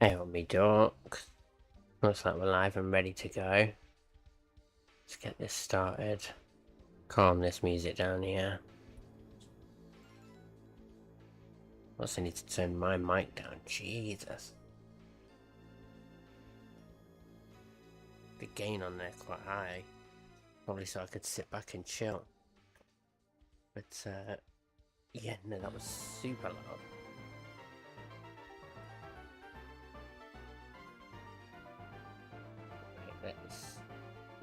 Hey, on me duck. Looks like we're live and ready to go. Let's get this started. Calm this music down here. Also need to turn my mic down. Jesus. The gain on there quite high. Probably so I could sit back and chill. But yeah, no, that was super loud. Right, let's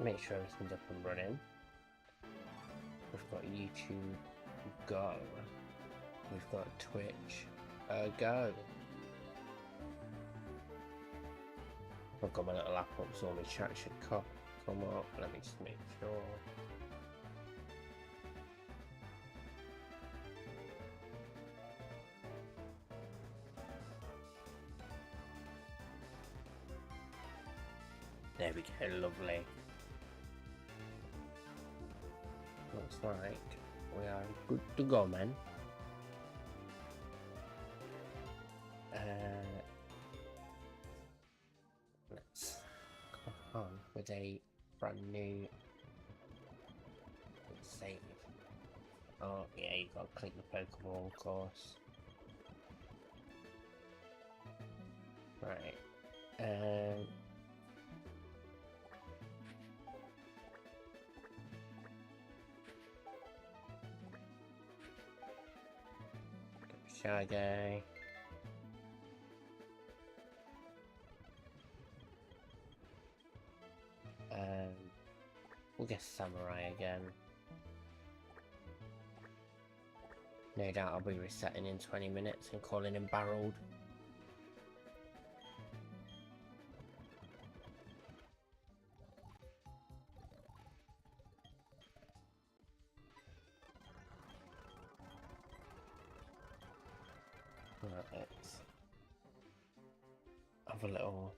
make sure everything's up and running. We've got YouTube go. We've got Twitch go. I've got my little app up so my chat should come up. Let me just make sure. There we go, lovely. Looks like we are good to go, man. Let's come on with a brand new save. Oh yeah, you gotta click the Pokeball, of course. Right. Shy Guy. We'll get Samurai again. No doubt I'll be resetting in 20 minutes and calling him Barreled. Right, let's have a little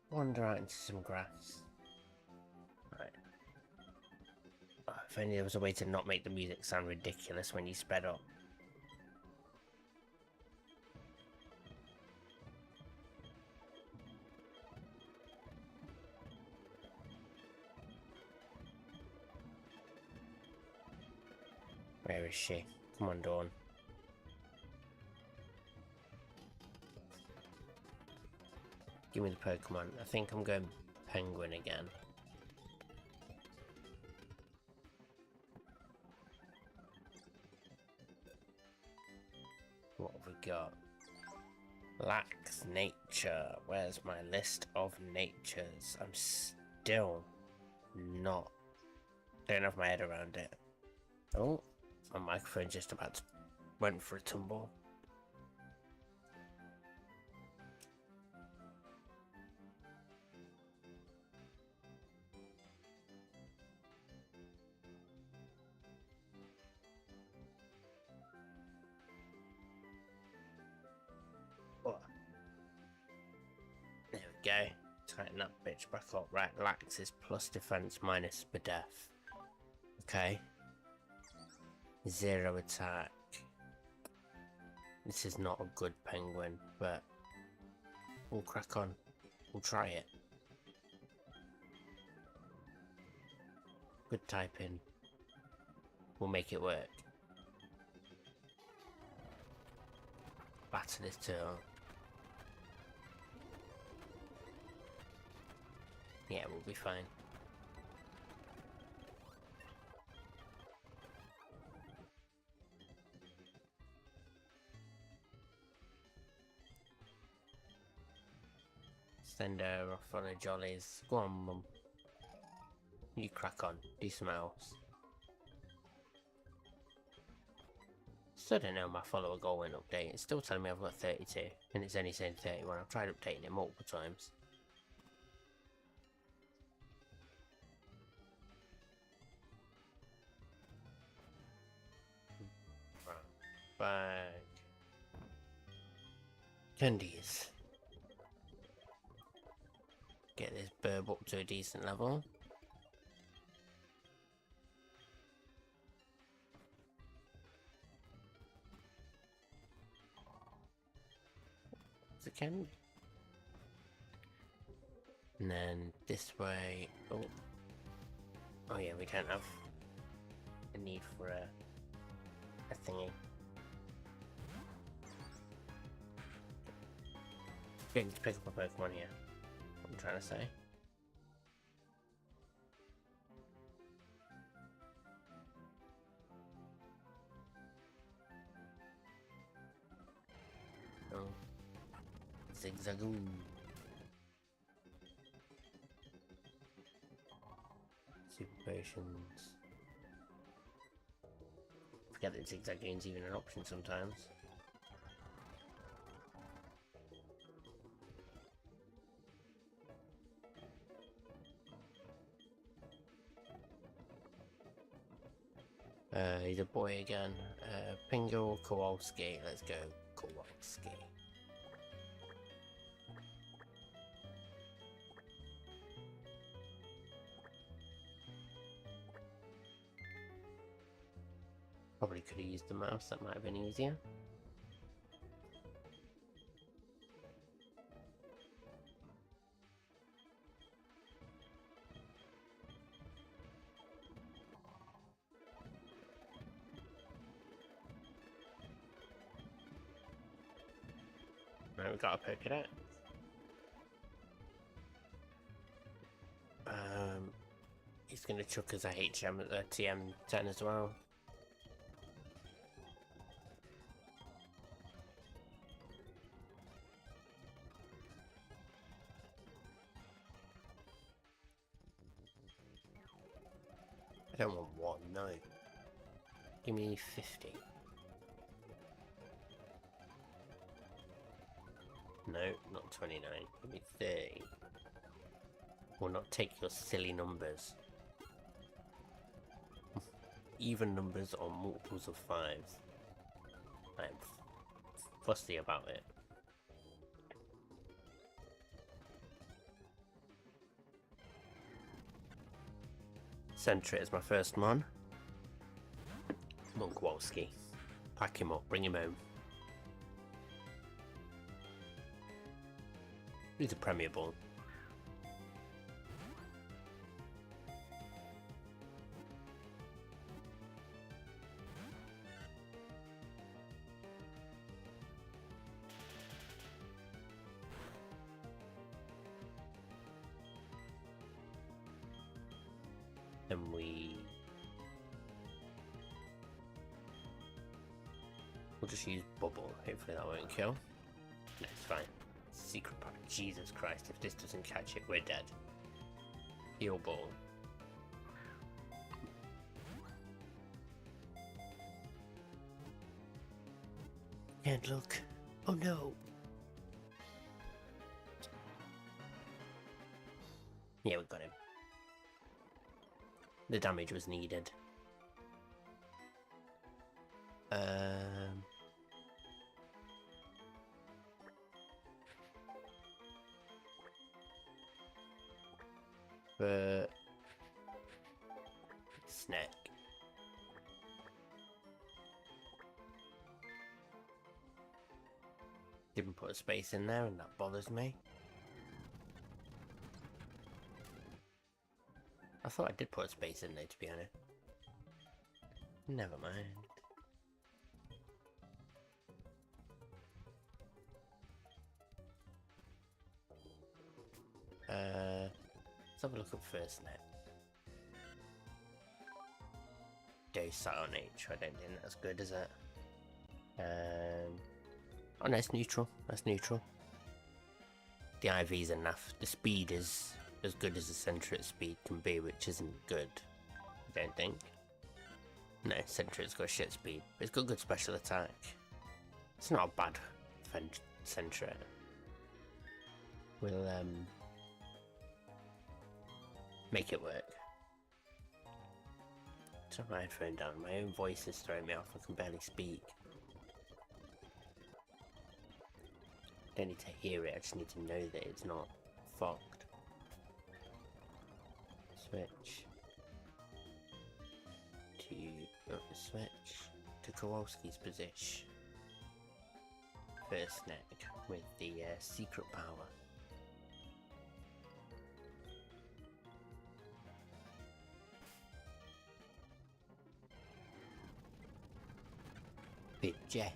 wander out into some grass. Right. Oh, if only there was a way to not make the music sound ridiculous when you sped up. Where is she? Come on, Dawn. Give me the Pokemon. I think I'm going Penguin again. What have we got? Lacks nature. Where's my list of natures? I'm still not. Don't have my head around it. Oh, my microphone just about went for a tumble. There we go. Tighten that bitch back up. Right, Lax is plus defense minus per death. Okay. 0 attack. This is not a good penguin, but we'll crack on. We'll try it. Good typing. We'll make it work. Batter this turtle. Yeah, we'll be fine. Send her off on her jollies. Go on, Mum. You crack on. Do something else. Still don't know my follower goal went update. It's still telling me I've got 32. And it's only saying 31. I've tried updating it multiple times. Bag. Candies. Get this burb up to a decent level. It's a candy. And then this way. Oh. Oh yeah, we don't have a need for a thingy. Getting to pick up a Pokemon here. What I'm trying to say. Oh. Zigzagoon. Super potions. Forget that Zigzagoon's even an option sometimes. He's a boy again. Pingo or Kowalski? Let's go Kowalski. Probably could have used the mouse, that might have been easier. Right, we got a Pokédex. He's gonna chuck us a TM10 as well. I don't want one, no. Give me 50. No, not 29. Give me 30. Will not take your silly numbers. Even numbers or multiples of 5s. I'm fussy about it. Sentry is my first mon. Kowalski. Pack him up, bring him home. He's a Premier Ball. And we'll just use Bubble. Hopefully that won't kill. No, it's fine. Secret power. Jesus Christ, if this doesn't catch it, we're dead. Heal Ball. Can't look. Oh no. Yeah, we got him. The damage was needed. But snack. Didn't put a space in there, and that bothers me. I thought I did put a space in there, to be honest. Never mind. Let's have a look at first net. Docile nature, I don't think that's good, is it? Oh no, it's neutral. That's neutral. The IVs are naff. The speed is as good as the Sentry's speed can be, which isn't good, I don't think. No, Sentry's got shit speed, but it's got good special attack. It's not a bad Sentry. We'll make it work. Turn my headphone down. My own voice is throwing me off. I can barely speak. I don't need to hear it. I just need to know that it's not fogged. Switch to Kowalski's position. First neck with the secret power. J.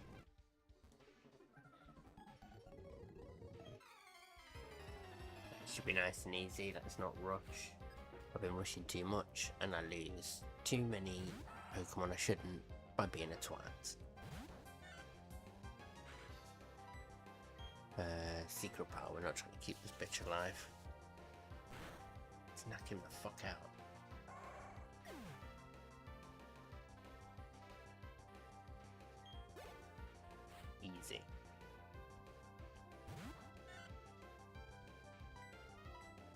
Should be nice and easy, let's not rush. I've been rushing too much and I lose too many Pokemon I shouldn't by being a twat. Secret power, we're not trying to keep this bitch alive. Let's knock him the fuck out. Easy.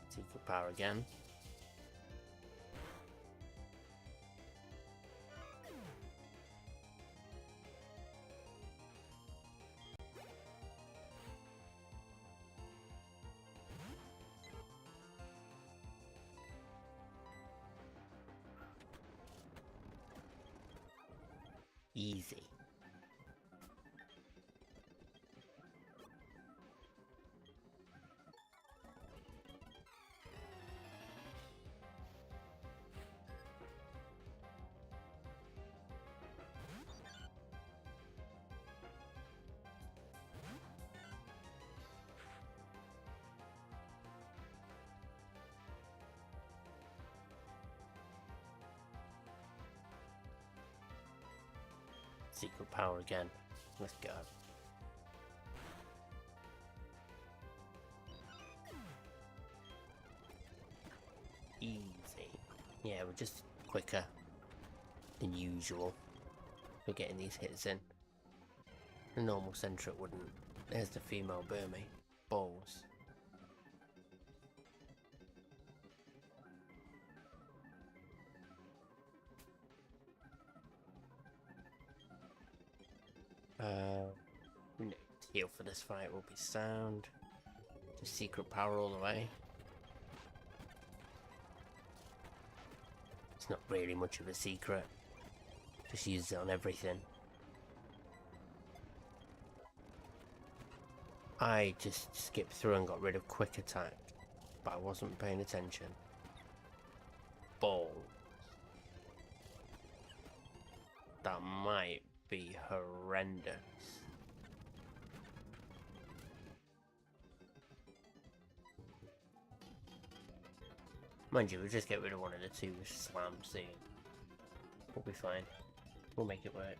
Secret power again. Easy. Secret power again. Let's go. Easy. Yeah, we're just quicker than usual for getting these hits in. The normal Centric wouldn't. There's the female Burmy. Balls. No, heal for this fight will be sound. Just secret power all the way. It's not really much of a secret. Just use it on everything. I just skipped through and got rid of quick attack, but I wasn't paying attention. Balls. That might be horrendous. Mind you, we'll just get rid of one of the two slams soon. We'll be fine. We'll make it work.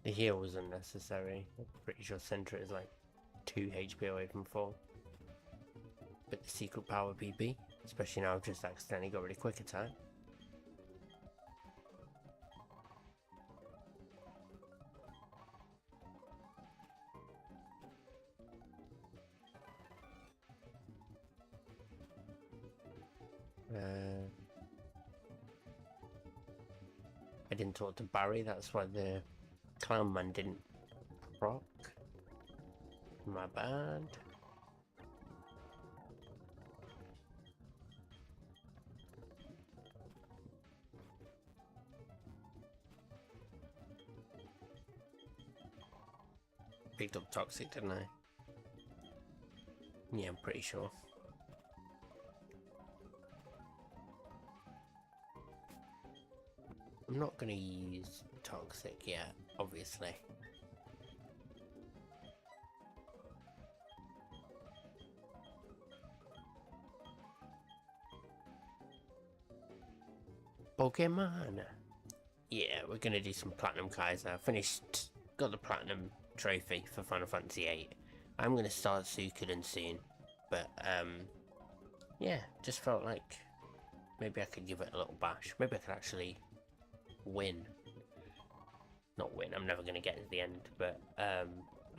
The heal was unnecessary. I'm pretty sure Centra is like 2 HP away from 4. But the secret power BB, especially now I've just accidentally got rid of quick attack. I didn't talk to Barry, that's why the Clown Man didn't proc. My bad. Picked up Toxic, didn't I? Yeah, I'm pretty sure. I'm not gonna use Toxic yet, obviously. Pokemon! Yeah, we're gonna do some Platinum Kaizo. Got the Platinum Trophy for Final Fantasy VIII. I'm gonna start Suikoden soon, but yeah, just felt like maybe I could give it a little bash. Maybe I could actually win. Not win, I'm never gonna get to the end, but I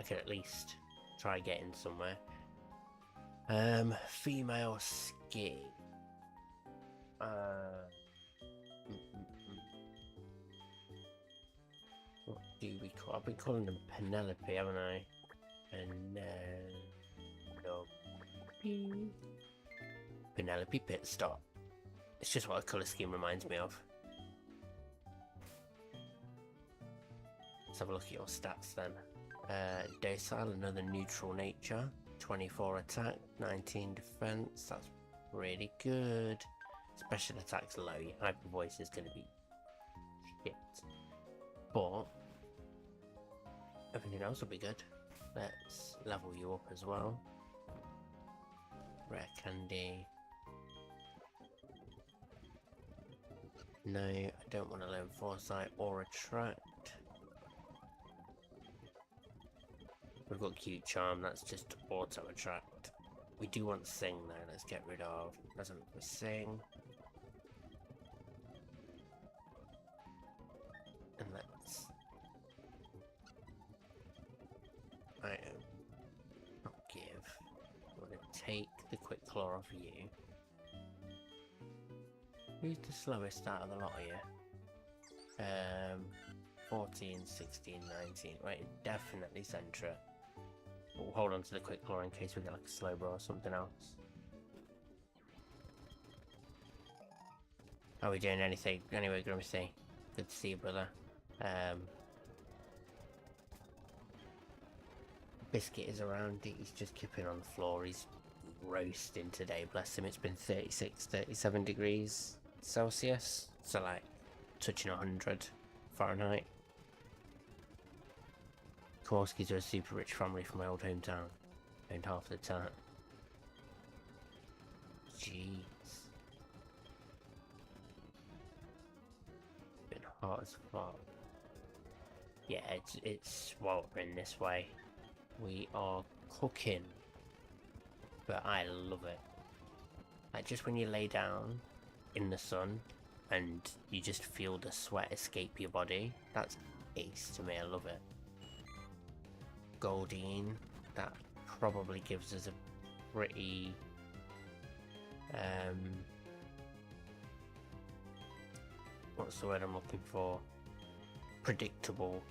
could at least try getting somewhere. Female ski. I've been calling them Penelope, haven't I? Penelope Pit Stop. It's just what a colour scheme reminds me of. Let's have a look at your stats then. Docile, another neutral nature. 24 attack, 19 defense. That's really good. Special attack's low. Your hyper voice is going to be shit. But everything else will be good. Let's level you up as well. Rare candy. No, I don't want to learn Foresight or Attract. We've got Cute Charm, that's just auto attract. We do want Sing though, let's get rid of. Doesn't look for Sing. And let's item. Not give. I'm gonna take the Quick Claw off of you. Who's the slowest out of the lot of you? 14, 16, 19. Right, definitely Centra. We'll hold on to the Quick Claw in case we get like a slow bro or something else. Are we doing anything? Anyway, Grimacy. Good to see you, brother. Biscuit is around. He's just keeping on the floor. He's roasting today, bless him. It's been 36, 37 degrees Celsius. So like touching 100 Fahrenheit. Korskis are a super rich family from my old hometown. Owned half the town. Jeez. Been hot as fuck. Yeah, it's sweltering this way. We are cooking. But I love it. Like just when you lay down in the sun and you just feel the sweat escape your body. That's ace to me, I love it. Goldine, that probably gives us a pretty what's the word I'm looking for? Predictable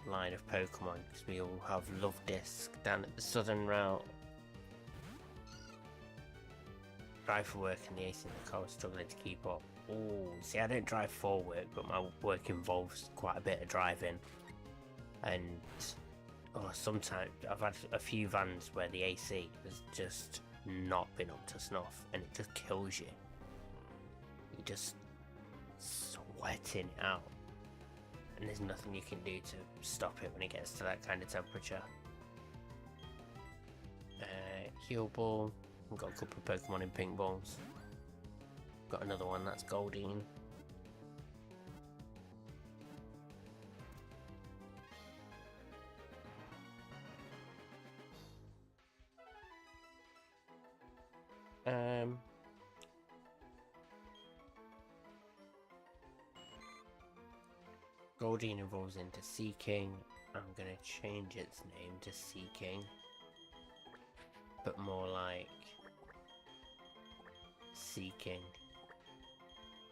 line of Pokemon, because we all have Love Disc down at the southern route. Drive for work and the ace in the car was struggling to keep up. Oh, see, I don't drive for work, but my work involves quite a bit of driving. And sometimes I've had a few vans where the AC has just not been up to snuff, and it just kills you. You're just sweating it out, and there's nothing you can do to stop it when it gets to that kind of temperature. Heal Ball. I've got a couple of Pokemon in pink balls. Got another one, that's Goldine. Goldine evolves into Seeking. I'm gonna change its name to Seeking, but more like Seeking,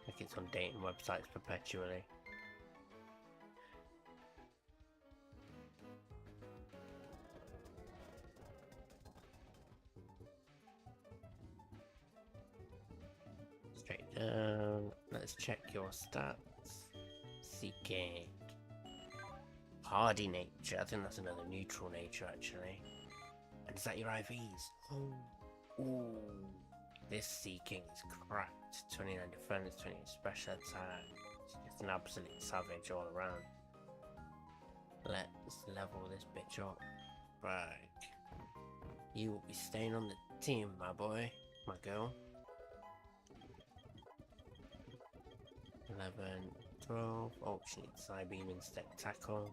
like it's on dating websites perpetually. Straight down. Let's check your stats. Seeking. Hardy nature. I think that's another neutral nature actually. And is that your IVs? Oh. Ooh. This Seeking is cracked. 29 defense, 20 special attack. It's an absolute savage all around. Let's level this bitch up. Right. You will be staying on the team, my boy. My girl. 11, 12. Oh, she needs Psybeam instead. Tackle.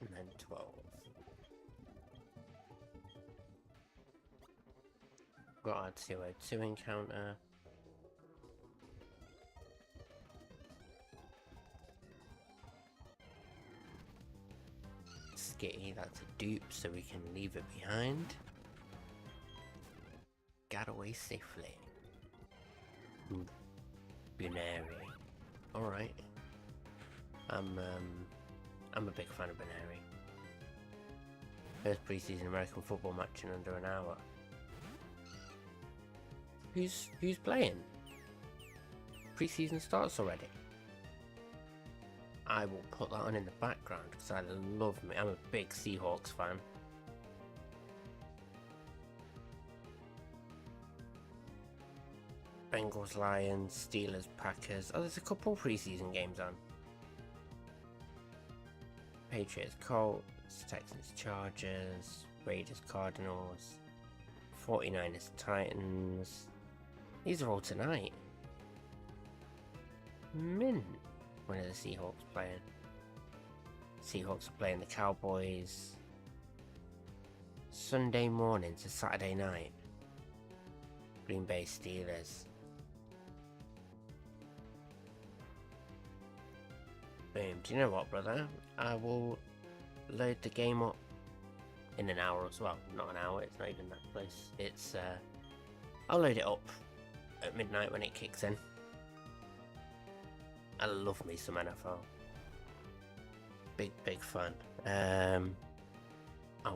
And then 12. Got our 202 encounter. Skitty, that's a dupe, so we can leave it behind. Got away safely. Bunary. Alright. I'm I'm a big fan of Benary. First preseason American football match in under an hour. Who's playing? Preseason starts already. I will put that on in the background because I love me. I'm a big Seahawks fan. Bengals, Lions, Steelers, Packers. Oh, there's a couple preseason games on. Patriots, Colts, Texans, Chargers, Raiders, Cardinals, 49ers, Titans. These are all tonight. Mint. When are the Seahawks playing? Seahawks are playing the Cowboys Sunday morning to Saturday night. Green Bay Steelers. Boom. Do you know what, brother? I will load the game up in an hour as well. Not an hour, it's not even that close. It's I'll load it up at midnight when it kicks in. I love me some NFL. Big fun. I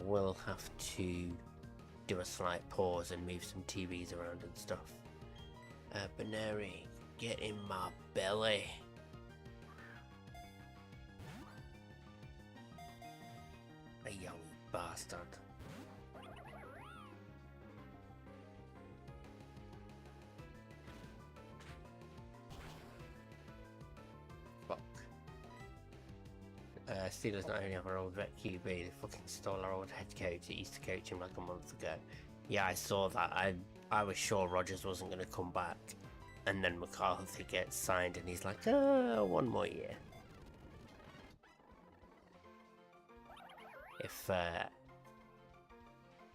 will have to do a slight pause and move some TVs around and stuff. Benary, get in my belly. A young bastard. Fuck. Steelers not only have our old vet QB, they fucking stole our old head coach that used to coach him like a month ago. Yeah, I saw that. I was sure Rodgers wasn't going to come back. And then McCarthy gets signed and he's like, oh, one more year.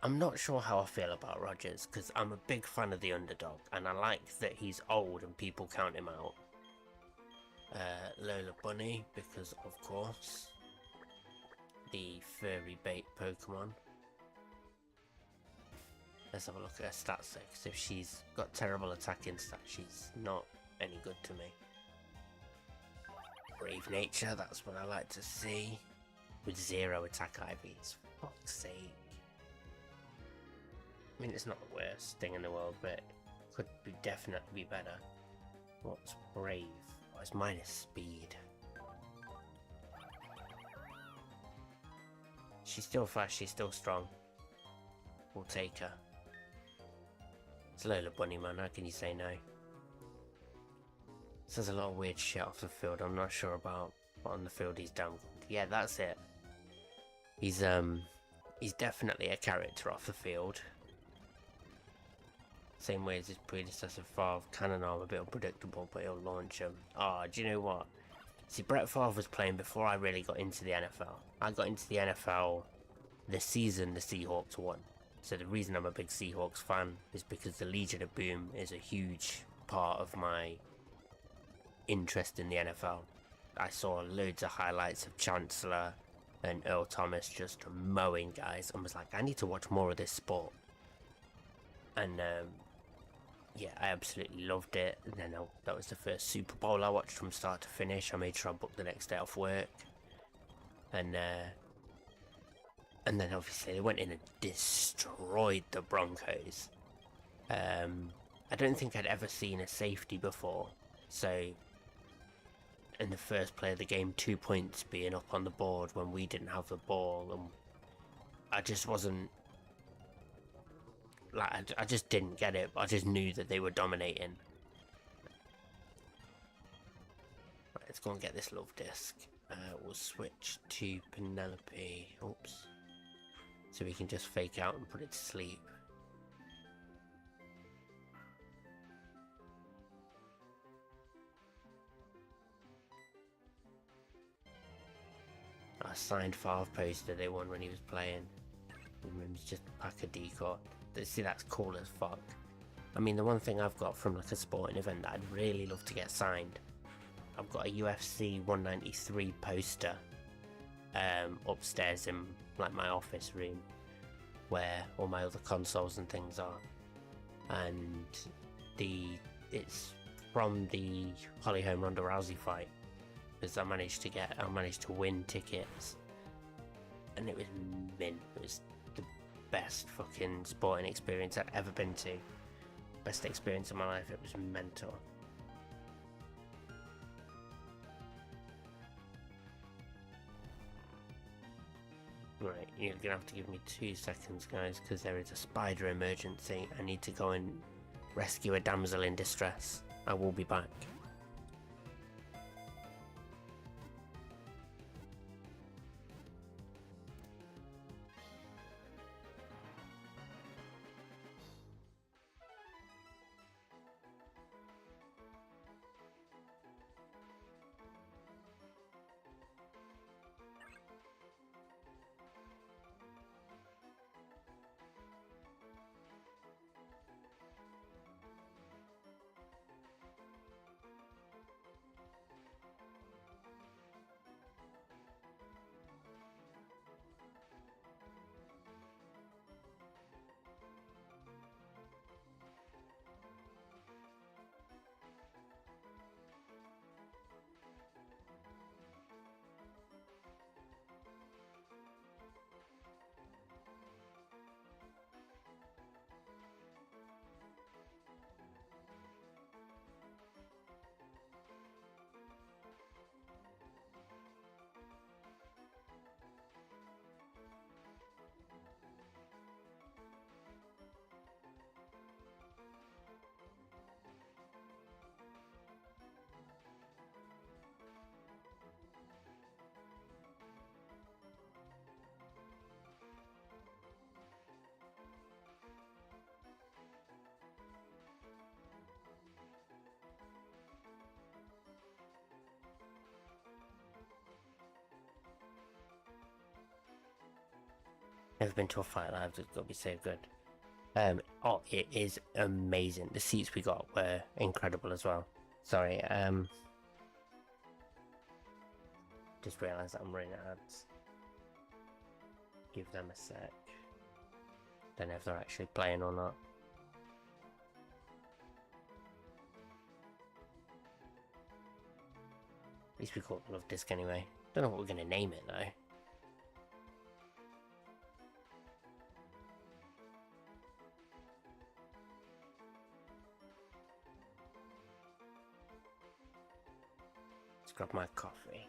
I'm not sure how I feel about Rodgers, because I'm a big fan of the underdog, and I like that he's old and people count him out. Lola Bunny, because of course, the furry bait Pokemon. Let's have a look at her stats though, because if she's got terrible attacking stats, she's not any good to me. Brave nature, that's what I like to see. With 0 attack IVs, for fuck's sake. I mean, it's not the worst thing in the world, but it could be definitely be better. What's brave? Oh, it's minus speed. She's still fast, she's still strong. We'll take her. It's Lola Bunny, man, how can you say no? Says a lot of weird shit off the field, I'm not sure about, but on the field he's damn good. Yeah, that's it. He's definitely a character off the field. Same way as his predecessor Favre. Cannon arm a bit unpredictable, but he'll launch him. Ah, do you know what? See, Brett Favre was playing before I really got into the NFL. I got into the NFL the season the Seahawks won. So the reason I'm a big Seahawks fan is because the Legion of Boom is a huge part of my interest in the NFL. I saw loads of highlights of Chancellor and Earl Thomas just mowing guys and was like, I need to watch more of this sport. And yeah, I absolutely loved it. And then that was the first Super Bowl I watched from start to finish. I made sure I booked the next day off work. And then obviously they went in and destroyed the Broncos. I don't think I'd ever seen a safety before. So in the first play of the game, 2 points being up on the board when we didn't have the ball, and I just wasn't like, I just didn't get it. I just knew that they were dominating. Right, let's go and get this love disc. We'll switch to Penelope. Oops. So we can just fake out and put it to sleep. A signed Favre poster they won when he was playing. It's just a pack of decor. See, that's cool as fuck. I mean, the one thing I've got from like a sporting event that I'd really love to get signed, I've got a UFC 193 poster upstairs in like my office room where all my other consoles and things are, and it's from the Holly Holm Ronda Rousey fight. because I managed to win tickets, and it was mint. It was the best fucking sporting experience I'd ever been to. Best experience of my life. It was mental. Right, you're gonna have to give me 2 seconds, guys, because there is a spider emergency. I need to go and rescue a damsel in distress. I will be back. Never been to a fight live, it's got to be so good. Oh, it is amazing. The seats we got were incredible as well. Sorry, just realised that I'm running ads. Give them a sec. Don't know if they're actually playing or not. At least we call it Love Disc anyway. Don't know what we're going to name it though. Let's grab my coffee.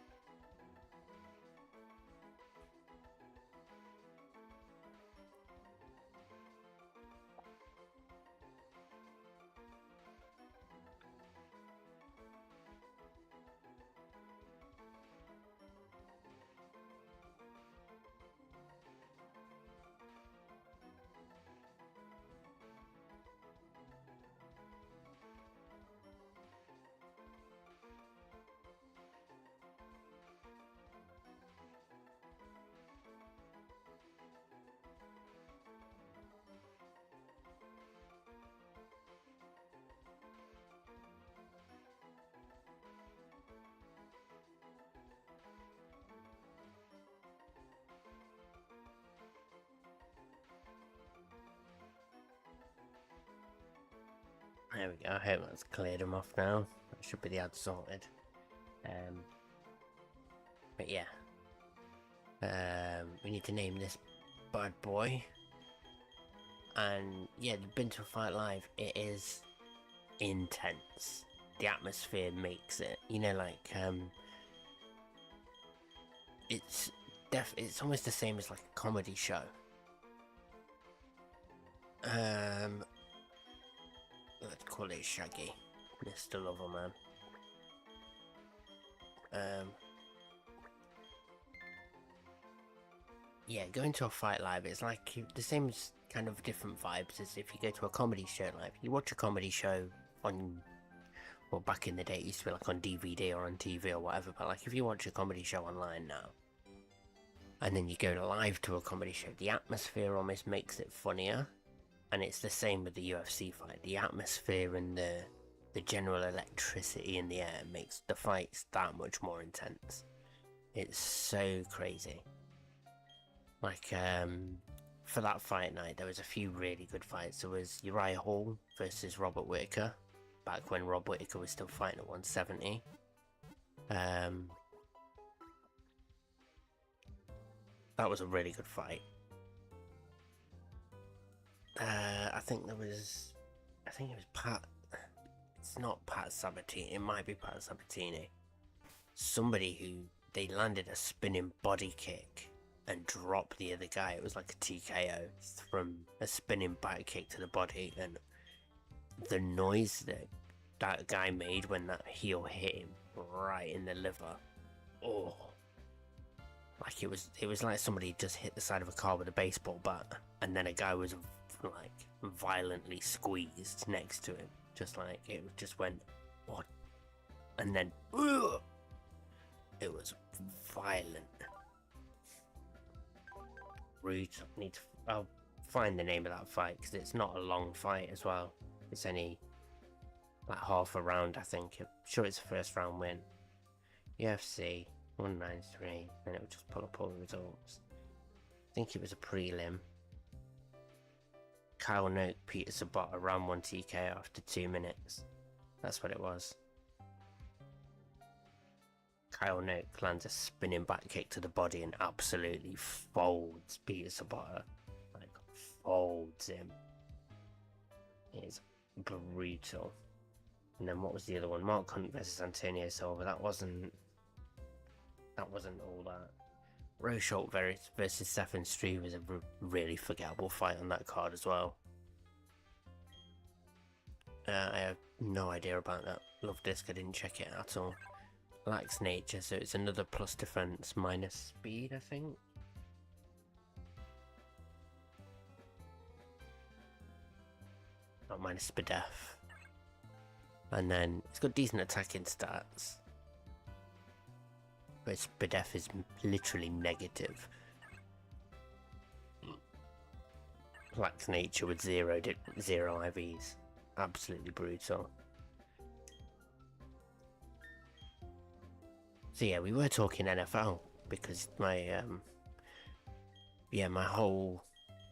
There we go, I hope that's cleared them off now. That should be the ad sorted. But yeah. We need to name this bad boy. And yeah, the Been to a Fight Live, it is intense. The atmosphere makes it. You know, like, it's almost the same as like a comedy show. Let's call it Shaggy, Mr. Loverman. Yeah, going to a fight live, it's like the same kind of different vibes as if you go to a comedy show live. You watch a comedy show on, well, back in the day it used to be like on DVD or on TV or whatever, but like if you watch a comedy show online now, and then you go live to a comedy show, the atmosphere almost makes it funnier. And it's the same with the UFC fight. The atmosphere and the general electricity in the air makes the fights that much more intense. It's so crazy. Like, for that fight night, there was a few really good fights. There was Uriah Hall versus Robert Whittaker, back when Rob Whittaker was still fighting at 170. That was a really good fight. I think it was Pat. It's not Pat Sabatini. It might be Pat Sabatini. Somebody who they landed a spinning body kick and dropped the other guy. It was like a TKO from a spinning body kick to the body, and the noise that guy made when that heel hit him right in the liver. Oh, like it was like somebody just hit the side of a car with a baseball bat, and then a guy was like violently squeezed next to him, just like it just went, what, and then it was violent. I'll find the name of that fight because it's not a long fight as well. It's only like half a round, I think. I'm sure it's a first round win. UFC 193, and it will just pull up all the results. I think it was a prelim. Kyle Noak, Peter Sabata, round 1 TKO after 2 minutes. That's what it was. Kyle Noak lands a spinning back kick to the body and absolutely folds Peter Sabata. Like, folds him. It is brutal. And then what was the other one? Mark Hunt versus Antonio Silva. That wasn't all that. Rosholt versus Stefan Struve was a really forgettable fight on that card as well. I have no idea about that. Love Disc, I didn't check it at all. Lax nature, so it's another plus defense minus speed, I think. Not minus SPDEF. And then it's got decent attacking stats, but SPDEF is literally negative. Lax nature with zero IVs. Absolutely brutal. So yeah, we were talking NFL because my my whole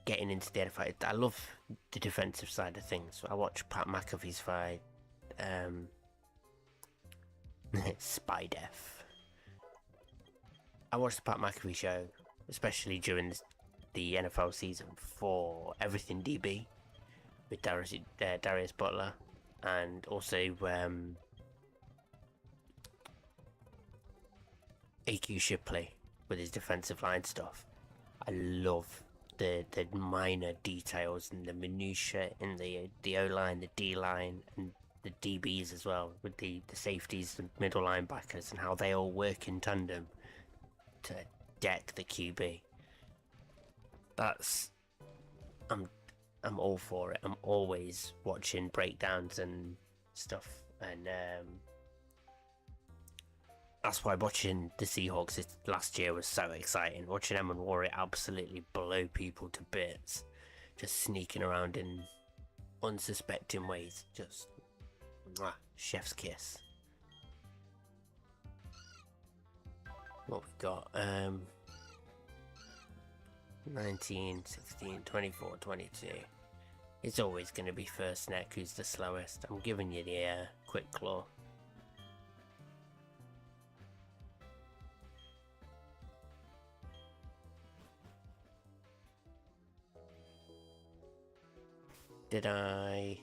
getting into the NFL, I love the defensive side of things. I watch Pat McAfee's fight, SPDEF. I watched the Pat McAfee show, especially during the NFL season, for Everything DB with Darius Butler, and also AQ Shipley with his defensive line stuff. I love the minor details and the minutiae in the O-line, the D-line, and the DBs as well, with the safeties, the middle linebackers, and how they all work in tandem to deck the QB. I'm all for it. I'm always watching breakdowns and stuff, and that's why watching the Seahawks last year was so exciting. Watching them and Warrior absolutely blow people to bits, just sneaking around in unsuspecting ways, just chef's kiss. What we got? 19, 16, 24, 22. It's always going to be first neck who's the slowest. I'm giving you the quick claw. Did I?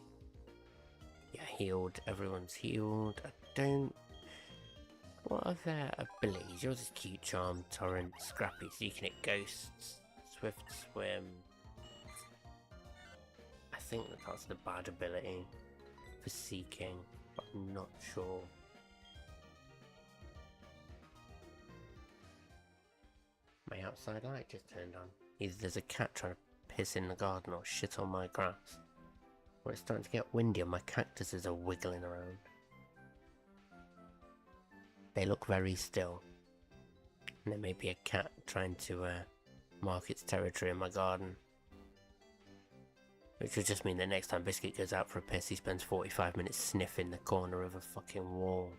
Yeah, healed. Everyone's healed. I don't. What are their abilities? Yours is Cute Charm, Torrent, Scrappy, so you can hit Ghosts, Swift Swim. I think that's the bad ability for Seeking, but I'm not sure. My outside light just turned on. Either there's a cat trying to piss in the garden or shit on my grass. Or it's starting to get windy and my cactuses are wiggling around. They look very still. And there may be a cat trying to mark its territory in my garden. Which would just mean that next time Biscuit goes out for a piss, he spends 45 minutes sniffing the corner of a fucking wall.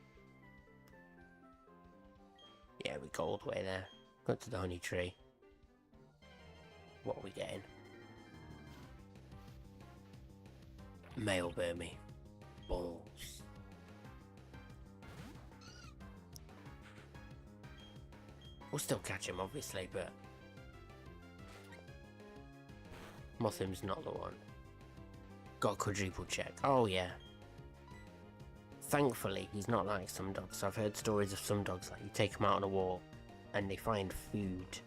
Yeah, we go all the way there. Go to the honey tree. What are we getting? Male Burmy. Balls. We'll still catch him, obviously, but Muffim's not the one. Got a quadruple check. Oh yeah. Thankfully, he's not like some dogs. I've heard stories of some dogs, like you take them out on a walk and they find food,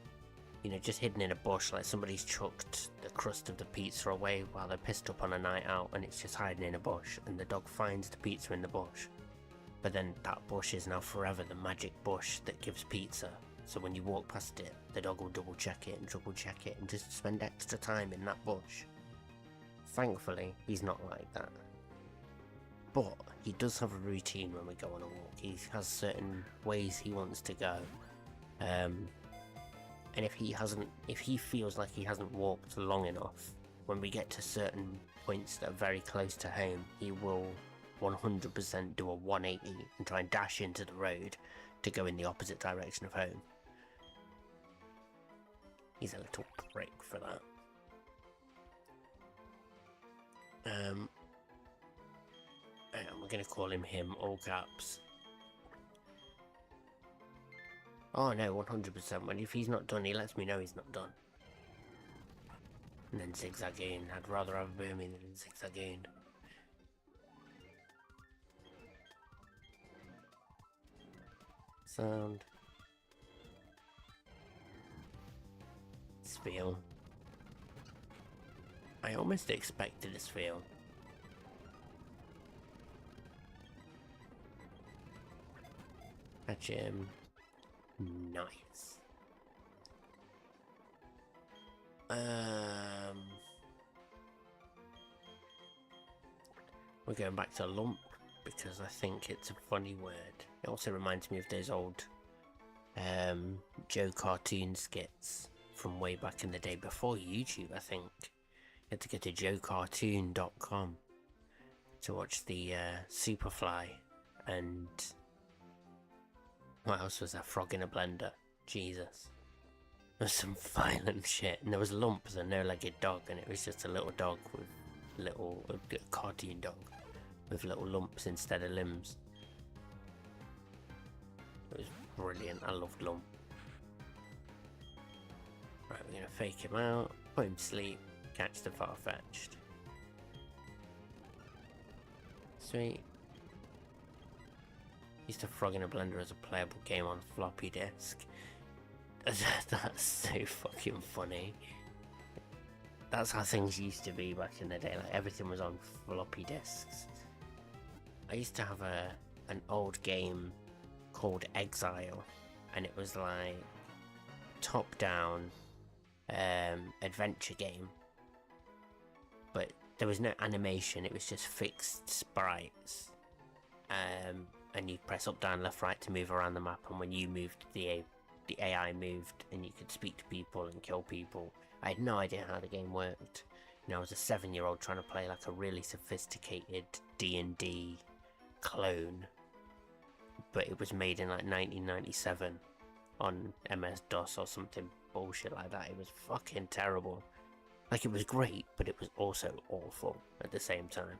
you know, just hidden in a bush, like somebody's chucked the crust of the pizza away while they're pissed up on a night out and it's just hiding in a bush, and the dog finds the pizza in the bush. But then that bush is now forever the magic bush that gives pizza. So when you walk past it, the dog will double check it and triple check it and just spend extra time in that bush. Thankfully, he's not like that. But he does have a routine when we go on a walk. He has certain ways he wants to go. And if he feels like he hasn't walked long enough, when we get to certain points that are very close to home, he will 100% do a 180 and try and dash into the road to go in the opposite direction of home. He's a little prick for that. And we're going to call him all caps. Oh no, 100%. If he's not done, he lets me know he's not done. And then zigzagoon. I'd rather have a Boomy than zigzagoon. Sound. Spiel. I almost expected a spiel. Catch him. Nice. We're going back to lump because I think it's a funny word. It also reminds me of those old Joe cartoon skits from way back in the day before YouTube, I think. You had to go to joecartoon.com to watch the Superfly and what else was that? Frog in a Blender. Jesus. There was some violent shit. And there was Lump, the no-legged dog, and it was just a little dog with a cartoon dog with little lumps instead of limbs. It was brilliant. I loved Lump. Right, we're gonna fake him out, put him to sleep, catch the Farfetch'd. Sweet. Used to Frog in a Blender as a playable game on floppy disk. That's so fucking funny. That's how things used to be back in the day, like everything was on floppy disks. I used to have an old game called Exile, and it was like top down adventure game, but there was no animation, it was just fixed sprites. And you press up, down, left, right to move around the map, and when you moved, the AI moved, and you could speak to people and kill people. I had no idea how the game worked. You know, I was a 7-year-old trying to play like a really sophisticated D&D clone, but it was made in like 1997 on MS-DOS or something bullshit like that. It was fucking terrible. Like, it was great, but it was also awful at the same time.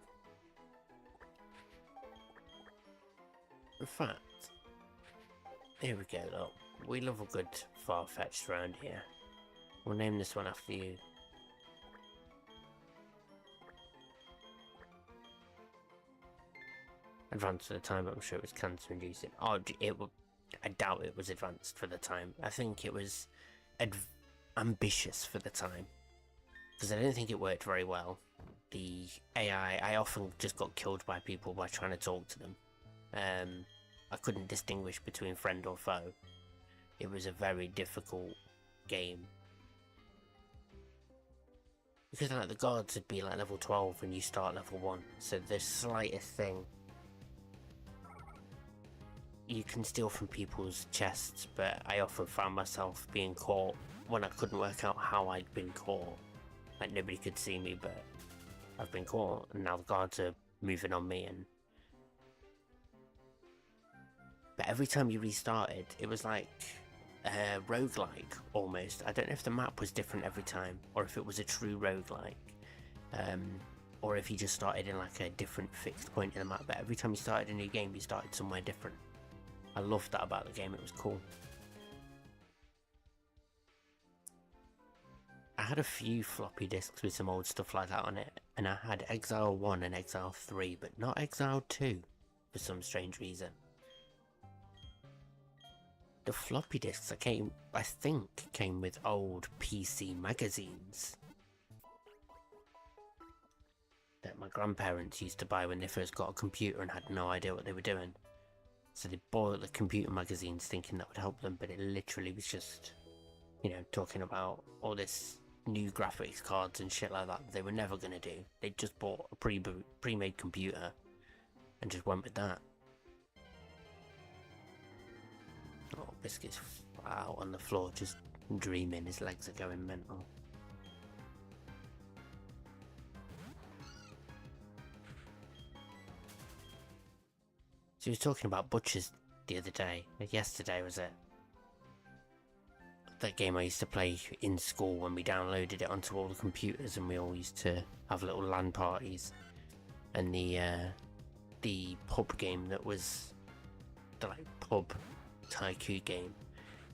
In fact, here we go, look. We love a good Farfetch'd around here. We'll name this one after you. Advanced for the time, but I'm sure it was cancer inducing. Oh, I doubt it was advanced for the time. I think it was ambitious for the time, because I don't think it worked very well. The AI, I often just got killed by people by trying to talk to them. I couldn't distinguish between friend or foe. It was a very difficult game. Because like the guards would be like level 12 when you start level 1, so the slightest thing you can steal from people's chests, but I often found myself being caught when I couldn't work out how I'd been caught. Like, nobody could see me, but I've been caught, and now the guards are moving on me, and but every time you restarted, it was like roguelike almost. I don't know if the map was different every time, or if it was a true roguelike, or if you just started in like a different fixed point in the map, but every time you started a new game, you started somewhere different. I loved that about the game, it was cool. I had a few floppy disks with some old stuff like that on it, and I had Exile 1 and Exile 3, but not Exile 2 for some strange reason. The floppy disks I think came with old PC magazines that my grandparents used to buy when they first got a computer and had no idea what they were doing. So they bought the computer magazines thinking that would help them, but it literally was just, you know, talking about all this new graphics cards and shit like that they were never going to do. They just bought a pre-made computer and just went with that. Oh, Biscuit's out on the floor just dreaming, his legs are going mental. So he was talking about Butchers the other day, yesterday was it? That game I used to play in school when we downloaded it onto all the computers and we all used to have little LAN parties. And the pub game that was the like pub tycoon game.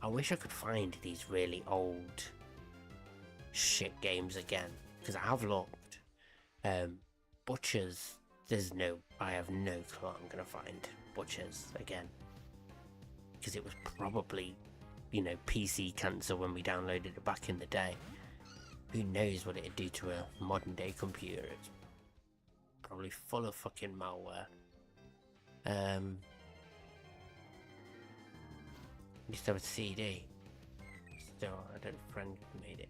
I wish I could find these really old shit games again, because I have looked. Butchers, I have no clue I'm gonna find Butchers again, because it was probably, you know, PC cancer when we downloaded it back in the day. Who knows what it'd do to a modern day computer? It's probably full of fucking malware. Used to have a CD. Still, I had a friend who made it.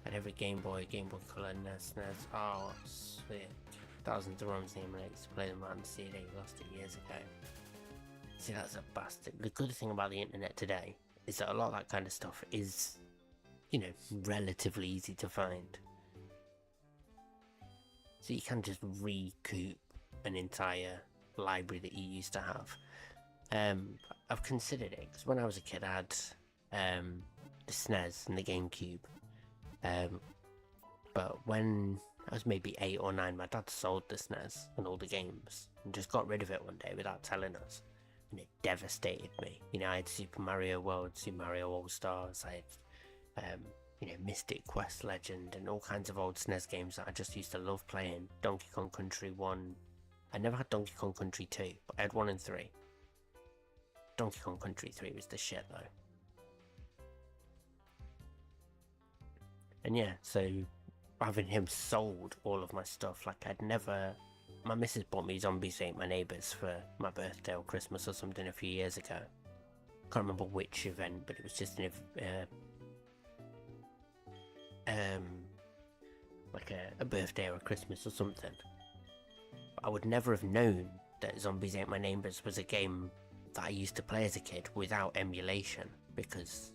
Had every Game Boy Color, NES. Oh, sweet. Thousands of ROMs in I used to play them on the CD. Lost it years ago. See, that's a bastard. The good thing about the internet today is that a lot of that kind of stuff is, you know, relatively easy to find. So you can just recoup an entire library that you used to have. I've considered it, because when I was a kid I had the SNES and the GameCube. But when I was maybe 8 or 9, my dad sold the SNES and all the games and just got rid of it one day without telling us. And it devastated me. You know, I had Super Mario World, Super Mario All-Stars, I had, you know, Mystic Quest Legend and all kinds of old SNES games that I just used to love playing. Donkey Kong Country 1. I never had Donkey Kong Country 2, but I had 1 and 3. Donkey Kong Country 3 was the shit though. And yeah, so having him sold all of my stuff, like my missus bought me Zombies Ate My Neighbours for my birthday or Christmas or something a few years ago. Can't remember which event, but it was just like a birthday or a Christmas or something. But I would never have known that Zombies Ate My Neighbours was a game that I used to play as a kid without emulation, because,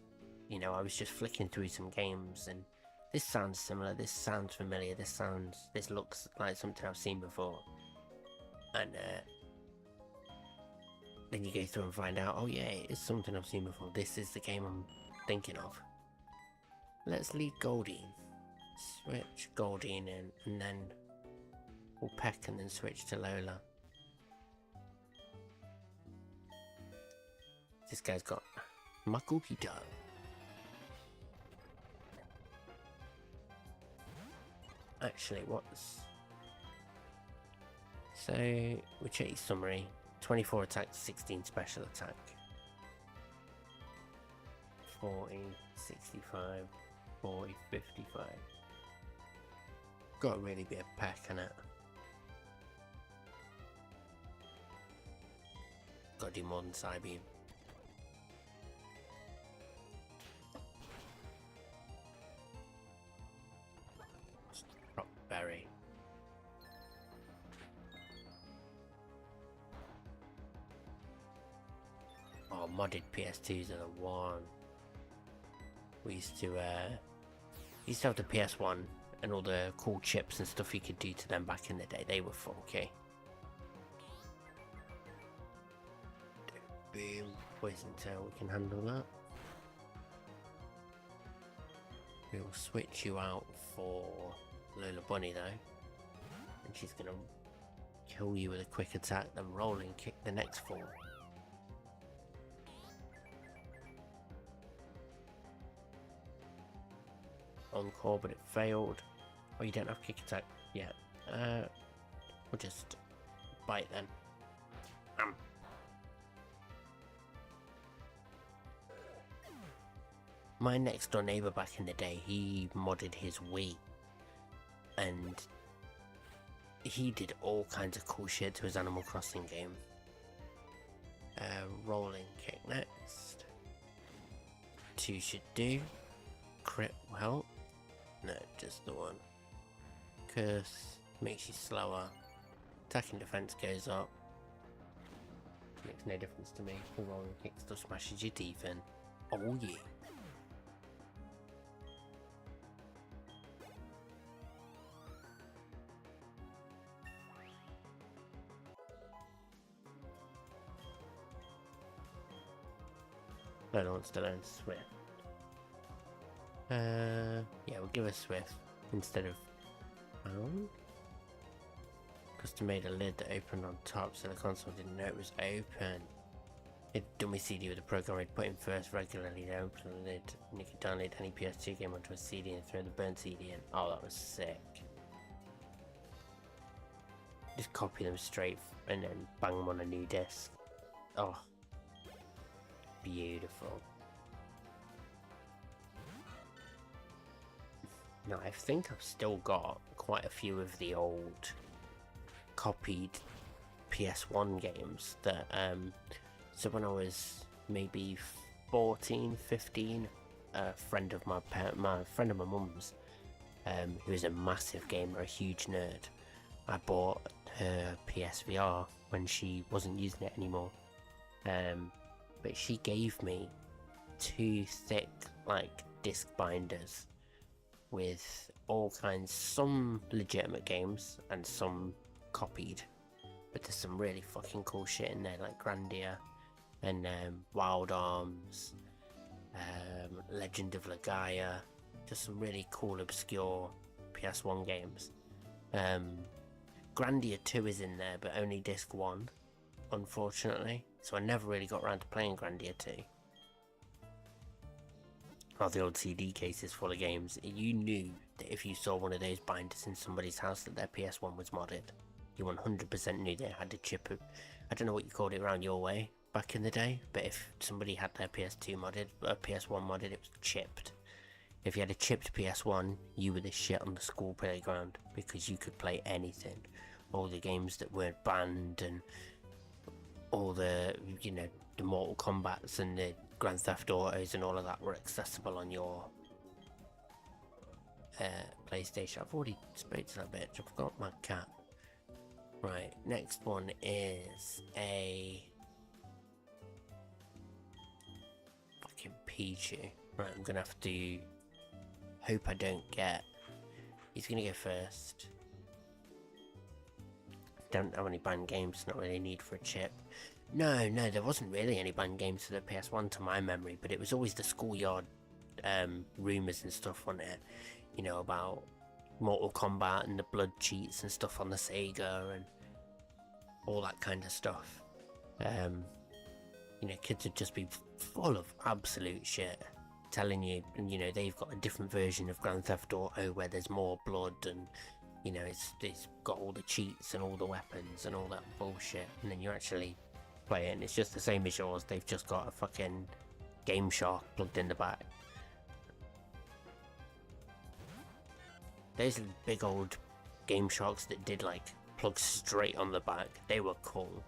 you know, I was just flicking through some games and this sounds similar, this sounds familiar, this looks like something I've seen before. And then you go through and find out, oh yeah, it's something I've seen before, this is the game I'm thinking of. Let's leave Goldine. Switch Goldine in, and then we'll peck and then switch to Lola. This guy's got my cookie dough. Actually, so we check his summary. 24 attack, 16 special attack. 40, 65, 40, 55. Gotta really be a peck in it. Gotta do more than Psybeam. Berry. Oh, modded PS2s are the one. We used to have the PS1 and all the cool chips and stuff you could do to them back in the day. They were funky. Boom. Poison tail, we can handle that. We'll switch you out for Lola Bunny though, and she's gonna kill you with a quick attack, then roll and kick the next 4. Encore, but it failed. Oh, you don't have kick attack yet. We'll just bite then. My next door neighbour back in the day, he modded his Wii, and he did all kinds of cool shit to his Animal Crossing game. Rolling kick next. 2 should do. Crit well. No, just the 1. Curse makes you slower. Attack and defense goes up. Makes no difference to me. The rolling kick still smashes your teeth in. Oh yeah. No one wants to learn Swift. Yeah, we'll give her Swift instead of Bound. Custom made a lid that opened on top so the console didn't know it was open. It dummy CD with a program I'd put in first regularly to open the lid, and you could download any PS2 game onto a CD and throw the burnt CD in. Oh, that was sick. Just copy them straight and then bang them on a new disc. Oh. Beautiful. Now I think I've still got quite a few of the old copied PS1 games that so when I was maybe 14, 15, a friend of my mum's, who is a massive gamer, a huge nerd, I bought her PSVR when she wasn't using it anymore. But she gave me 2 thick, like, disc binders with all kinds, some legitimate games and some copied. But there's some really fucking cool shit in there, like Grandia and Wild Arms, Legend of Legaia, just some really cool, obscure PS1 games. Grandia 2 is in there, but only disc 1, unfortunately. So I never really got around to playing Grandia 2. Oh, the old CD cases full of games. You knew that if you saw one of those binders in somebody's house that their PS1 was modded. You 100% knew they had to chip it. I don't know what you called it around your way back in the day, but if somebody had their PS2 modded, PS1 modded, it was chipped. If you had a chipped PS1, you were the shit on the school playground because you could play anything. All the games that weren't banned and all the, you know, the Mortal Kombats and the Grand Theft Autos and all of that were accessible on your PlayStation. I've already spoke to that bitch. I forgot my cat. Right, next one is a fucking Pichu. Right, I'm gonna have to hope I don't get. He's gonna go first. Don't have any banned games, not really a need for a chip. No, there wasn't really any banned games for the PS1 to my memory, but it was always the schoolyard rumours and stuff on it, you know, about Mortal Kombat and the blood cheats and stuff on the Sega and all that kind of stuff. You know, kids would just be full of absolute shit, telling you, you know, they've got a different version of Grand Theft Auto where there's more blood and, you know, it's got all the cheats and all the weapons and all that bullshit, and then you actually play it and it's just the same as yours. They've just got a fucking Game Shark plugged in the back. Those big old Game Sharks that did like plug straight on the back, they were cool.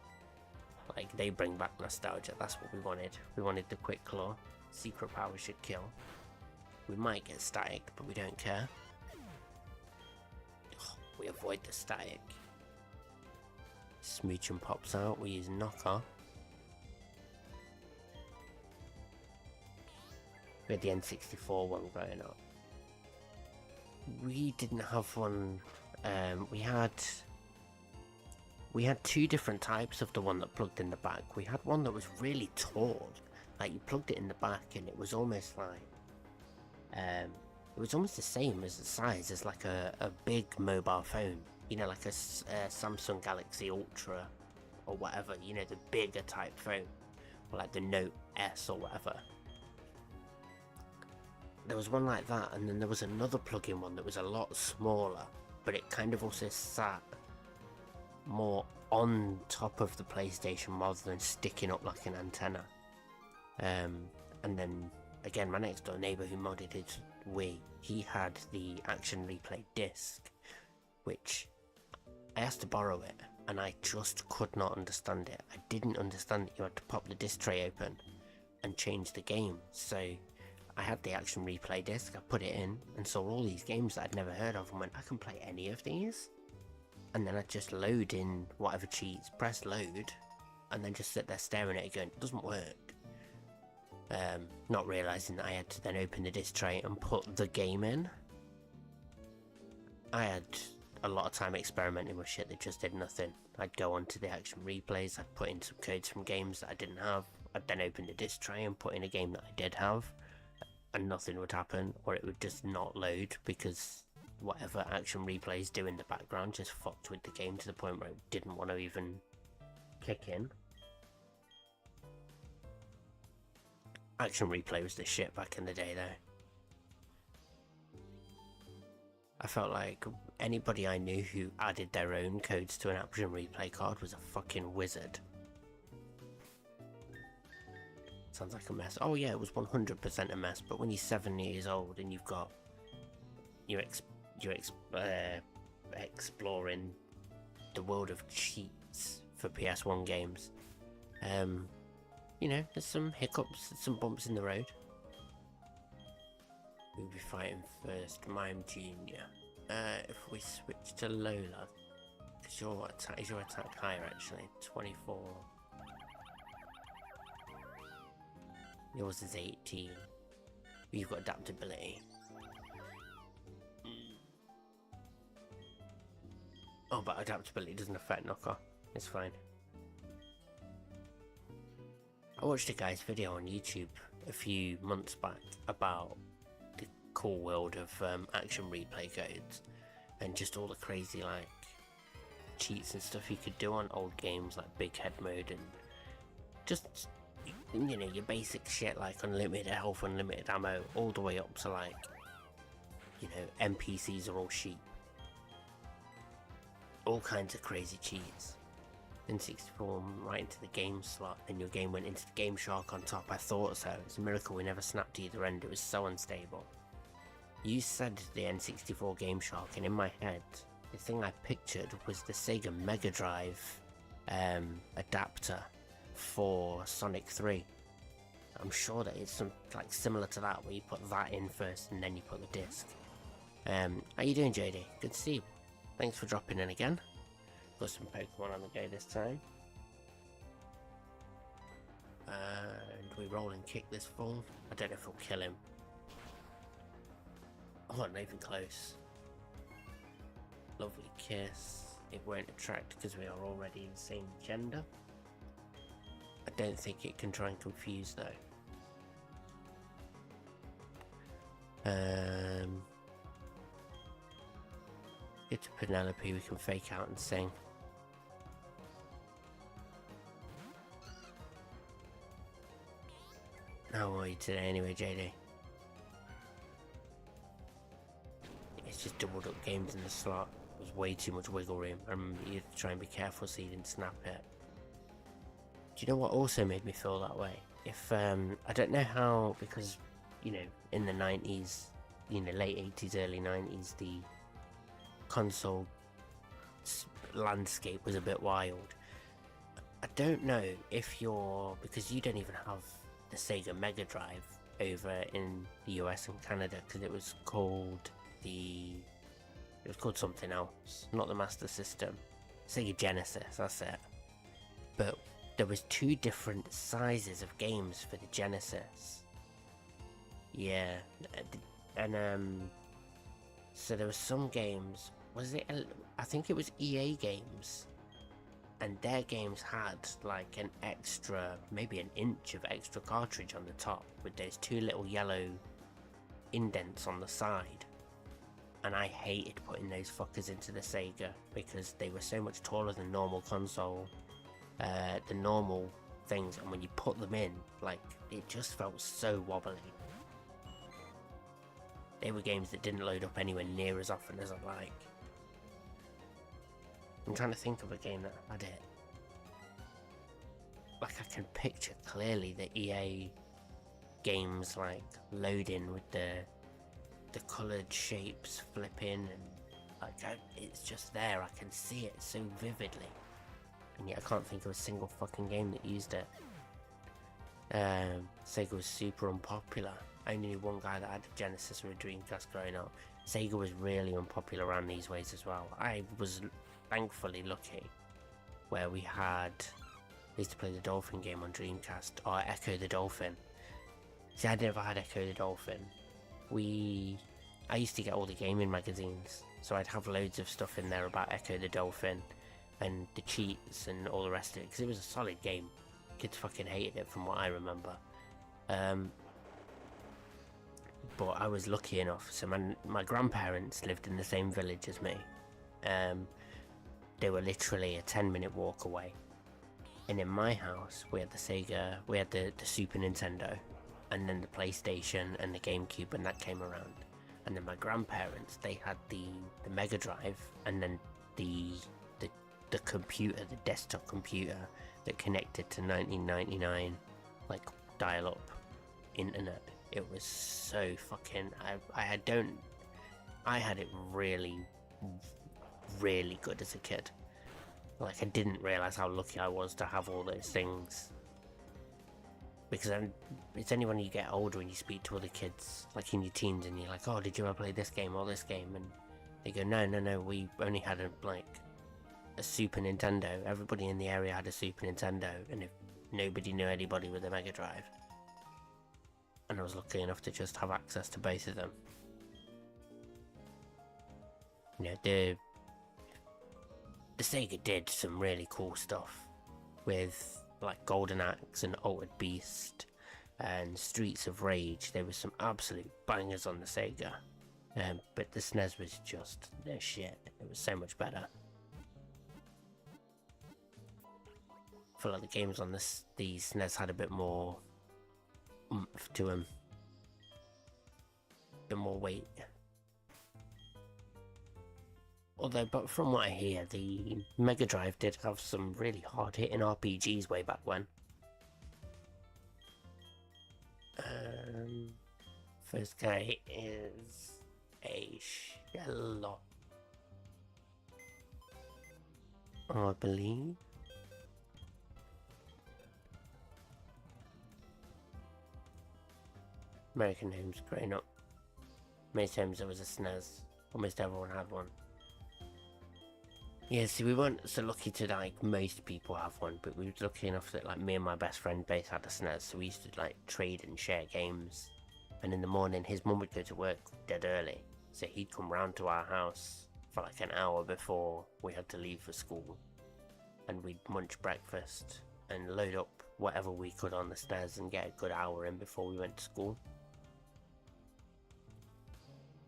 Like, they bring back nostalgia. That's what we wanted. We wanted the quick claw. Secret power should kill. We might get static, but we don't care. We avoid the static. Smooching pops out, we use knocker. We had the N64 one growing up. We didn't have one, we had 2 different types of the one that plugged in the back. We had one that was really tall, like you plugged it in the back and it was almost like, it was almost the same as the size as like a big mobile phone, you know, like a Samsung Galaxy Ultra or whatever, you know, the bigger type phone, or like the Note S or whatever. there was one like that, and then there was another plug-in one that was a lot smaller, but it kind of also sat more on top of the PlayStation rather than sticking up like an antenna. And then again, my next door neighbour who modded his Wii, he had the action replay disc, which I asked to borrow it, and I just could not understand it. I didn't understand that you had to pop the disc tray open and change the game. So I had the action replay disc, I put it in and saw all these games that I'd never heard of and went, I can play any of these? And then I'd just load in whatever cheats, press load, and then just sit there staring at it going, it doesn't work. Not realising that I had to then open the disc tray and put the game in. I had a lot of time experimenting with shit that just did nothing. I'd go onto the action replays, I'd put in some codes from games that I didn't have, I'd then open the disc tray and put in a game that I did have, and nothing would happen, or it would just not load because whatever action replays do in the background just fucked with the game to the point where it didn't want to even kick in. Action replay was the shit back in the day though. I felt like anybody I knew who added their own codes to an action replay card was a fucking wizard. Sounds like a mess. Oh yeah, it was 100% a mess, but when you're 7 years old and you've got... You're exploring the world of cheats for PS1 games. You know, there's some hiccups, some bumps in the road. We'll be fighting first. Mime Junior. If we switch to Lola, is your attack higher actually? 24. Yours is 18. You've got adaptability. Oh, but adaptability doesn't affect knockoff. It's fine. I watched a guy's video on YouTube a few months back about the cool world of action replay codes and just all the crazy like cheats and stuff you could do on old games like Big Head Mode and just, you know, your basic shit like unlimited health, unlimited ammo, all the way up to like, you know, NPCs are all sheep. All kinds of crazy cheats. N64 right into the game slot, and your game went into the Game Shark on top. I thought so. It's a miracle we never snapped either end. It was so unstable. You said the N64 Game Shark, and in my head, the thing I pictured was the Sega Mega Drive adapter for Sonic 3. I'm sure that it's some like similar to that, where you put that in first and then you put the disc. How you doing, JD? Good to see you. Thanks for dropping in again. Got some Pokemon on the go this time. And we roll and kick this fool. I don't know if we'll kill him. Oh, not even close. Lovely kiss. It won't attract because we are already the same gender. I don't think it can try and confuse though. Get to Penelope, we can fake out and sing. How are you today anyway, JD? It's just doubled up games in the slot. There's way too much wiggle room. I remember you had to try and be careful so you didn't snap it. Do you know what also made me feel that way? If, I don't know how, because, you know, in the 90s, you know, late 80s, early 90s, the console landscape was a bit wild. I don't know if you're, because you don't even have the Sega Mega Drive over in the US and Canada, because it was called something else, not the Master System. Sega Genesis, that's it. But there was two different sizes of games for the Genesis. Yeah, and so there were some games, I think it was EA games, and their games had like an extra, maybe an inch of extra cartridge on the top with those two little yellow indents on the side. And I hated putting those fuckers into the Sega because they were so much taller than normal console, the normal things, and when you put them in, like, it just felt so wobbly. They were games that didn't load up anywhere near as often as I'd like. I'm trying to think of a game that had it. Like, I can picture clearly the EA games, like, loading with the coloured shapes flipping, and like, it's just there. I can see it so vividly. And yet I can't think of a single fucking game that used it. Sega was super unpopular. I only knew one guy that had a Genesis or a Dreamcast growing up. Sega was really unpopular around these ways as well. I was thankfully lucky where we used to play the Dolphin game on Dreamcast, or Echo the Dolphin. See, I never had Echo the Dolphin. I used to get all the gaming magazines, so I'd have loads of stuff in there about Echo the Dolphin and the cheats and all the rest of it, because it was a solid game. Kids fucking hated it from what I remember. But I was lucky enough, so my grandparents lived in the same village as me. They were literally a 10-minute walk away. And in my house, we had the Sega, we had the Super Nintendo, and then the PlayStation and the GameCube when that came around. And then my grandparents, they had the Mega Drive, and then the computer, the desktop computer that connected to 1999, like, dial-up internet. It was so fucking... I had it really, really good as a kid. Like, I didn't realise how lucky I was to have all those things. Because it's only when you get older and you speak to other kids, like in your teens, and you're like, oh, did you ever play this game or this game? And they go, no, we only had a Super Nintendo. Everybody in the area had a Super Nintendo, and if nobody knew anybody with a Mega Drive. And I was lucky enough to just have access to both of them. You know, the Sega did some really cool stuff with, like, Golden Axe and Altered Beast and Streets of Rage. There was some absolute bangers on the Sega, but the SNES was just no shit. It was so much better. I feel like the games on the SNES had a bit more oomph to them, a bit more weight. Although, but from what I hear, the Mega Drive did have some really hard-hitting RPGs way back when. First guy is a Sherlock, I believe. American names growing up. Most times there was a SNES. Almost everyone had one. Yeah, see, we weren't so lucky to, like, most people have one, but we were lucky enough that, like, me and my best friend both had a SNES, so we used to, like, trade and share games. And in the morning, his mum would go to work dead early, so he'd come round to our house for, like, an hour before we had to leave for school. And we'd munch breakfast and load up whatever we could on the SNES and get a good hour in before we went to school.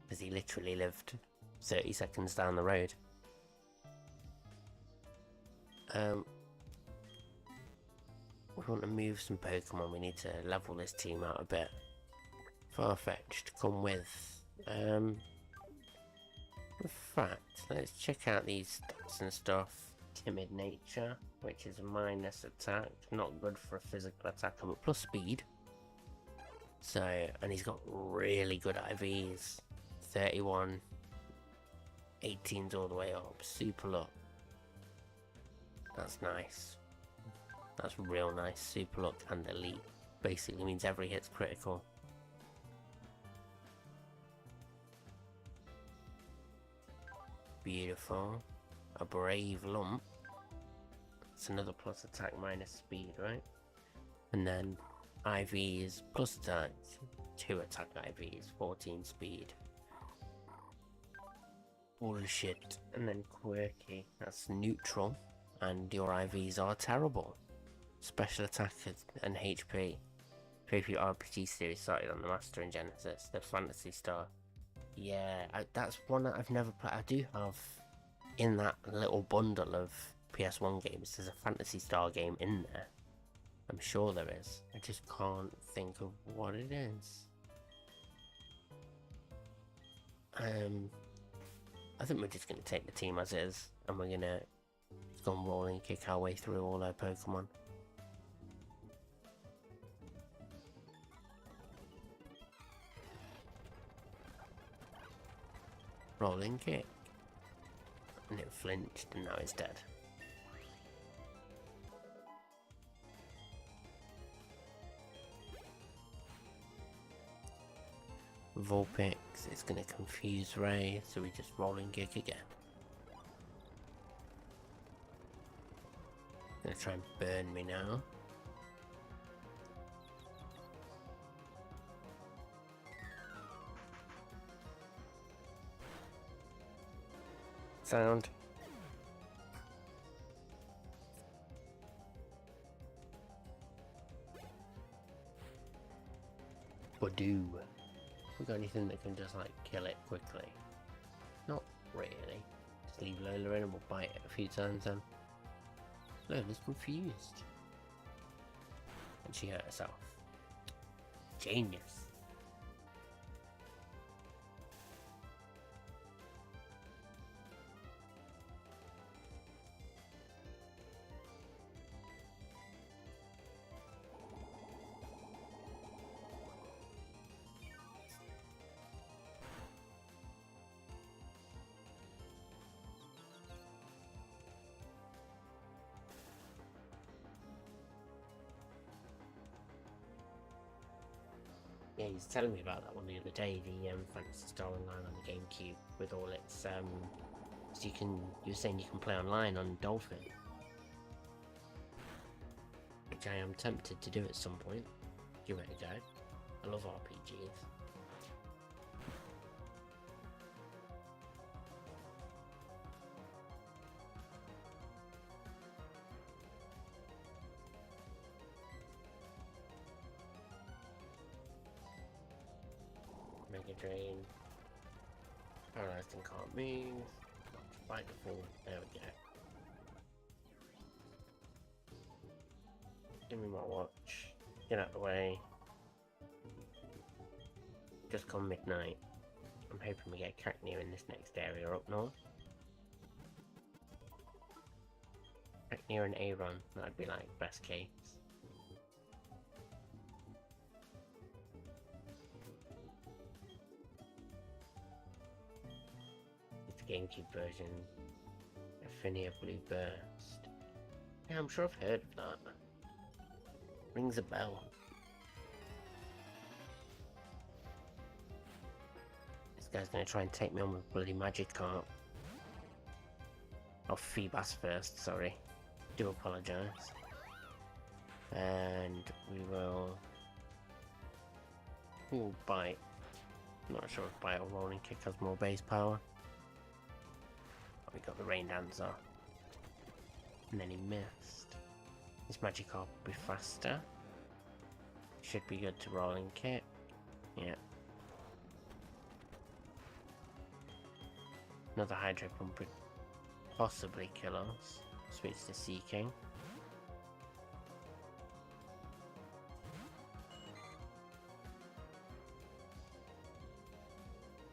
Because he literally lived 30 seconds down the road. We want to move some Pokemon. We need to level this team out a bit. Farfetch'd, come with. In fact, let's check out these stats and stuff. Timid nature, which is a minus attack, not good for a physical attacker, but plus speed. So, and he's got really good IVs. 31, 18's all the way up, super luck. That's nice. That's real nice. Super luck and elite. Basically means every hit's critical. Beautiful. A brave lump. It's another plus attack minus speed, right? And then IVs plus attack. 2 attack IVs, 14 speed. Bullshit. And then quirky. That's neutral. And your IVs are terrible. Special attack and HP. Creepy RPG series started on the Master and Genesis. The Phantasy Star. Yeah, that's one that I've never played. I do have in that little bundle of PS1 games. There's a Phantasy Star game in there. I'm sure there is. I just can't think of what it is. I think we're just going to take the team as is, and we're going to go and roll and kick our way through all our Pokemon. Rolling kick. And it flinched and now it's dead. Vulpix is going to confuse Ray, so we just rolling kick again. Gonna try and burn me now. Sound. Badoo. We got anything that can just like kill it quickly? Not really. Just leave Lola in and we'll bite it a few times then. Lola's confused. And she hurt herself. Genius. Yeah, he was telling me about that one the other day, the Fantasy Star Online on the GameCube with all its so you're saying you can play online on Dolphin, which I am tempted to do at some point. Give it a go. I love RPGs. Mega Drain. Paralyzed and can't move. Bite the fall. There we go. Give me my watch. Get out of the way. Just gone midnight. I'm hoping we get Cacnea in this next area up north. Cacnea and Aron. That'd be like best case. GameCube version, Affinia Blue Burst. Yeah, I'm sure I've heard of that. Rings a bell. This guy's gonna try and take me on with bloody Magikarp. Oh, Feebas first, sorry. Do apologise. And we will... We'll bite. Not sure if bite or rolling kick has more base power. We got the rain dancer, and then he missed. This Magikarp will be faster. Should be good to rolling kick. Yeah. Another Hydro Pump would possibly kill us. Switch to Seeking.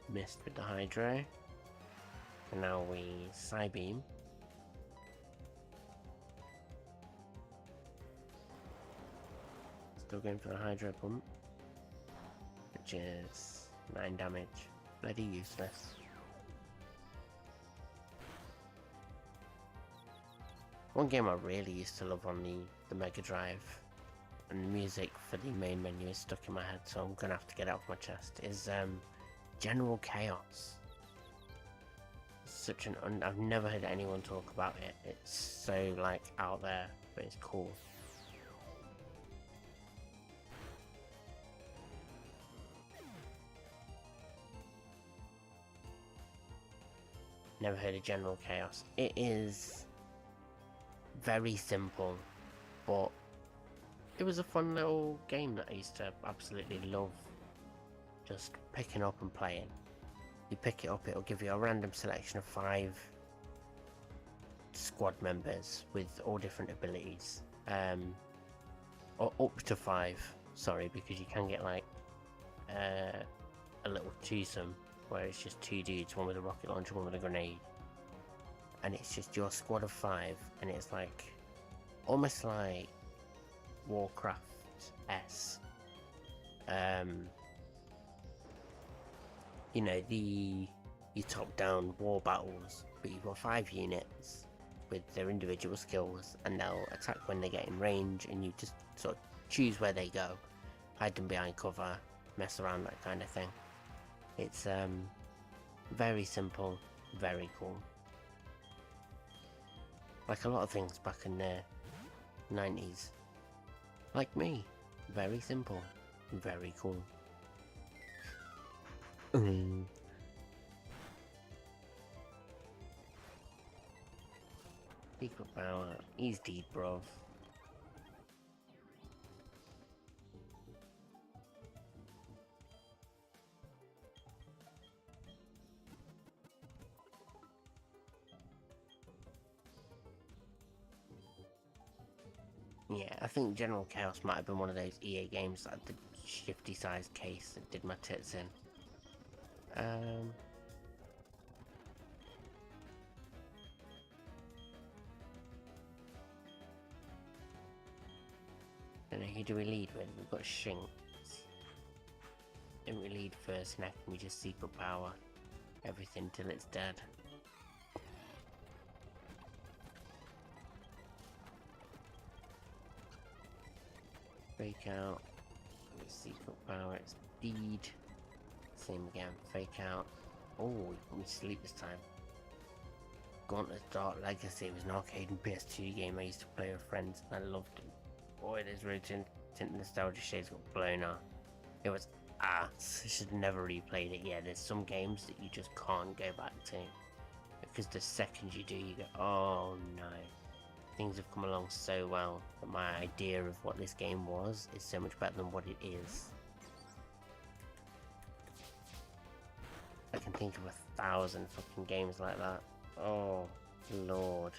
Missed with the Hydro. And now we Psybeam. Still going for the Hydro Pump, which is 9 damage. Bloody useless. One game I really used to love on the Mega Drive, and the music for the main menu is stuck in my head, so I'm gonna have to get it off my chest, is General Chaos. Such an I've never heard anyone talk about it. It's so like out there, but it's cool. Never heard of General Chaos. It is very simple, but it was a fun little game that I used to absolutely love just picking up and playing. You pick it up, it'll give you a random selection of 5 squad members with all different abilities. Or up to 5, sorry, because you can get like a little twosome where it's just two dudes, one with a rocket launcher, one with a grenade, and it's just your squad of 5, and it's like almost like Warcraft-esque. You know, your top-down war battles, but you've got 5 units with their individual skills, and they'll attack when they get in range, and you just sort of choose where they go, hide them behind cover, mess around, that kind of thing. It's very simple, very cool. Like a lot of things back in the 90s. Like me, very simple, very cool. Secret power, he's deep, bruv. Yeah, I think General Chaos might have been one of those EA games that had the shifty sized case that did my tits in. Don't know, who do we lead with? We've got Shinx. Don't we lead first neck and we just secret power everything till it's dead? Fake out. Secret power, it's deed. Same again, fake out. Oh, we sleep this time. Gauntlet Dark Legacy was an arcade and PS2 game I used to play with friends and I loved it. Boy, those really tint nostalgia shades got blown off. It was ass. I should have never replayed it. Yeah, there's some games that you just can't go back to. Because the second you do, you go, oh no. Things have come along so well that my idea of what this game was is so much better than what it is. I can think of 1,000 fucking games like that. Oh, lord.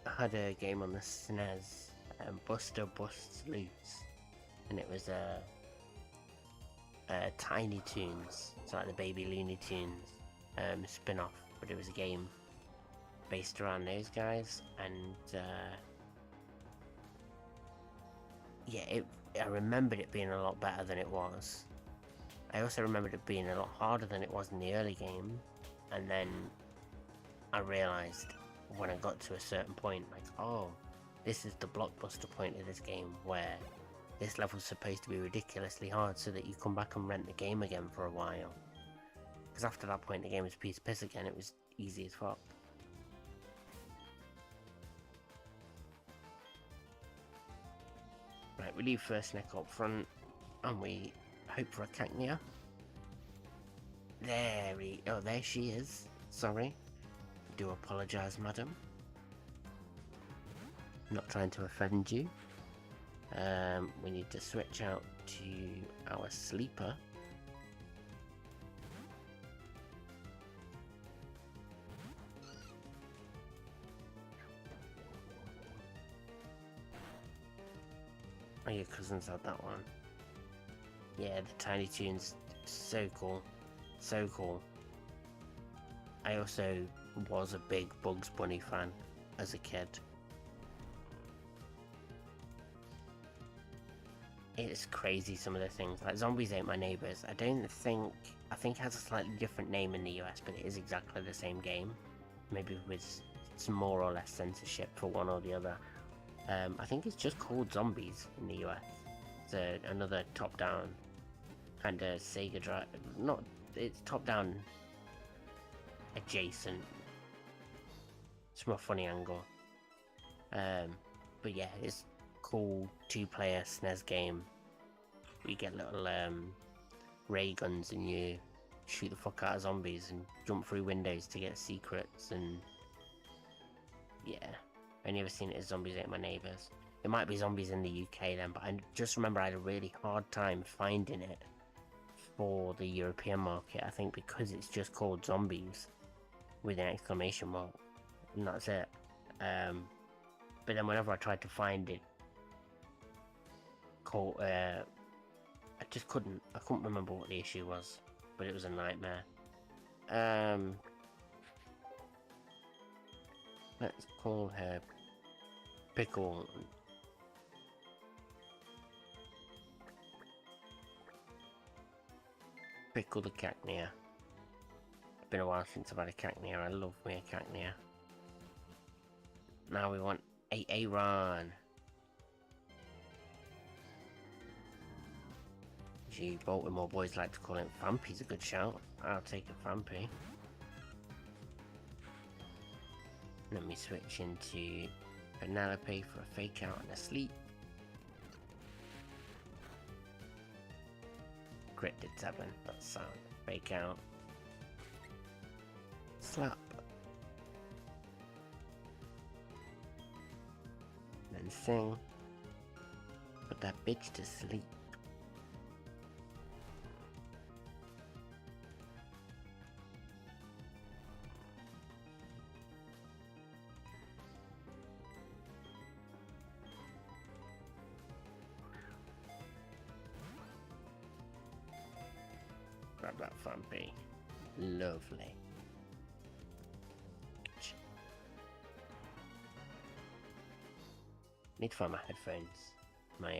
I had a game on the SNES, Buster Busts Loose, and it was Tiny Toons, it's like the Baby Looney Tunes spin-off, but it was a game based around those guys, and yeah, I remembered it being a lot better than it was. I also remembered it being a lot harder than it was in the early game, and then I realised when I got to a certain point, like, oh, this is the blockbuster point of this game, where this level's supposed to be ridiculously hard so that you come back and rent the game again for a while. Because after that point the game was a piece of piss again, it was easy as fuck. Right, we leave first neck up front, and we hope for a Cacnea. There she is. Sorry. Do apologise, madam. Not trying to offend you. We need to switch out to our sleeper. Oh, your cousins had that one. Yeah, the Tiny Toons, so cool. So cool. I also was a big Bugs Bunny fan as a kid. It's crazy, some of the things, like Zombies Ain't My Neighbors. I think it has a slightly different name in the US, but it is exactly the same game. Maybe with some more or less censorship for one or the other. I think it's just called Zombies in the US. It's another top-down kind of Sega drive. It's top-down adjacent. It's from a funny angle. But yeah, it's cool 2-player SNES game. You get little ray guns and you shoot the fuck out of zombies and jump through windows to get secrets, and yeah. I never seen it as Zombies Ain't My Neighbors. It might be Zombies in the UK then, but I just remember I had a really hard time finding it for the European market. I think because it's just called Zombies with an exclamation mark, and that's it. But then whenever I tried to find it called I just couldn't remember what the issue was, but it was a nightmare. Let's call her Pickle. Pickle the Cacnea. It's been a while since I've had a Cacnea. I love me a Cacnea. Now we want a Aaron. Gee, Baltimore boys like to call it Vampy's a good shout. I'll take a Vampy. Let me switch into Penelope for a fake out and a sleep. Crit did 7, that's sound. Fake out. Slap. Then sing. Put that bitch to sleep. Grab that Vampy. Lovely. Need to find my headphones. My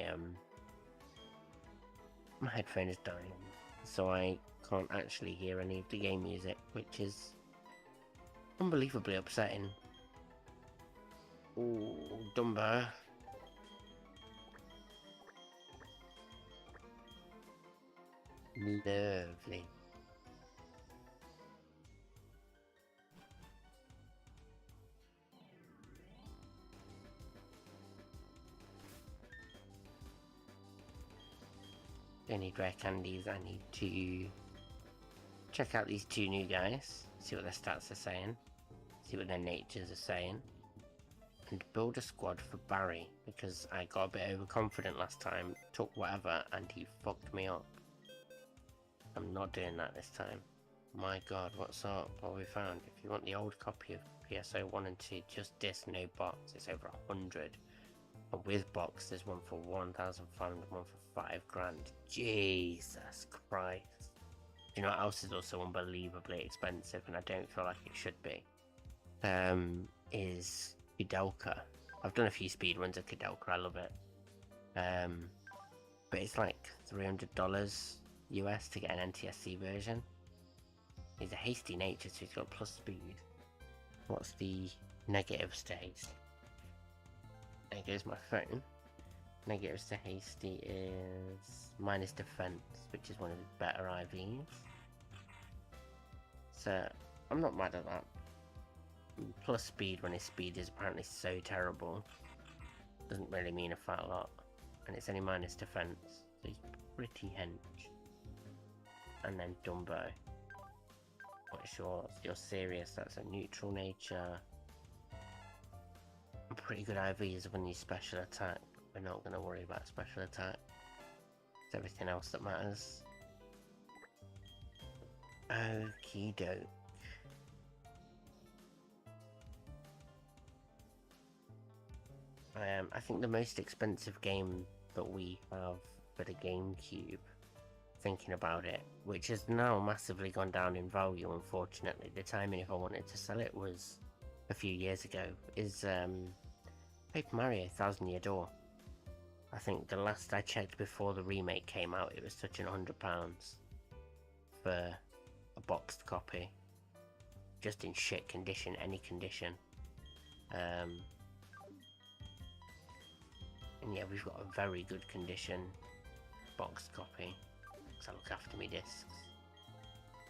headphone is dying, so I can't actually hear any of the game music, which is unbelievably upsetting. Ooh, Dumbo. Lovely. I need rare candies. I need to check out these 2 new guys, see what their stats are saying, see what their natures are saying, and build a squad for Barry, because I got a bit overconfident last time, took whatever, and he fucked me up. I'm not doing that this time. My god, what's up? What have we found? If you want the old copy of PSO 1 and 2, just disc, no box, it's over 100. And with box, there's one for 1,500, one for 5 grand. Jesus Christ. You know what else is also unbelievably expensive, and I don't feel like it should be? Is Kudelka. I've done a few speedruns of Kudelka, I love it. But it's like $300 US to get an NTSC version. He's a hasty nature, so he's got plus speed. What's the negatives to haste? There goes my phone. Negatives to hasty is minus defense, which is one of his better IVs. So I'm not mad at that. Plus speed when his speed is apparently so terrible doesn't really mean a fat lot. And it's only minus defense, so he's pretty hench. And then Dumbo. What's yours? You're serious, that's a neutral nature. Pretty good IVs when you special attack. We're not going to worry about special attack. It's everything else that matters. Okie doke. I think the most expensive game that we have for the GameCube, thinking about it, which has now massively gone down in value, unfortunately. The timing if I wanted to sell it was a few years ago, is Paper Mario Thousand Year Door. I think the last I checked before the remake came out, it was touching £100 for a boxed copy. Just in shit condition, any condition. And yeah, we've got a very good condition boxed copy, because I look after me discs.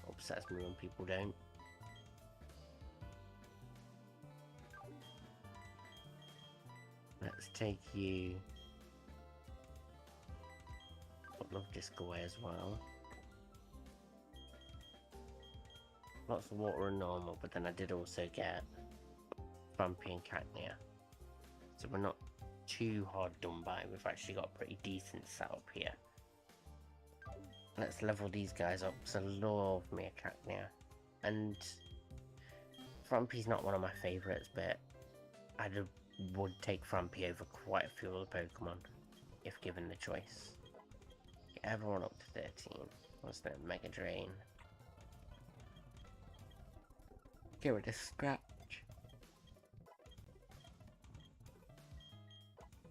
Upsets me when people don't. Let's take you love disc away as well. Lots of water and normal, but then I did also get Vampy and Cacnea. So we're not too hard done by. We've actually got a pretty decent setup here. Let's level these guys up, because I love me a Cacnea. And Vampy's not one of my favourites, but I would take Vampy over quite a few other Pokemon if given the choice. everyone up to 13. What's the Mega Drain? Get rid of Scratch.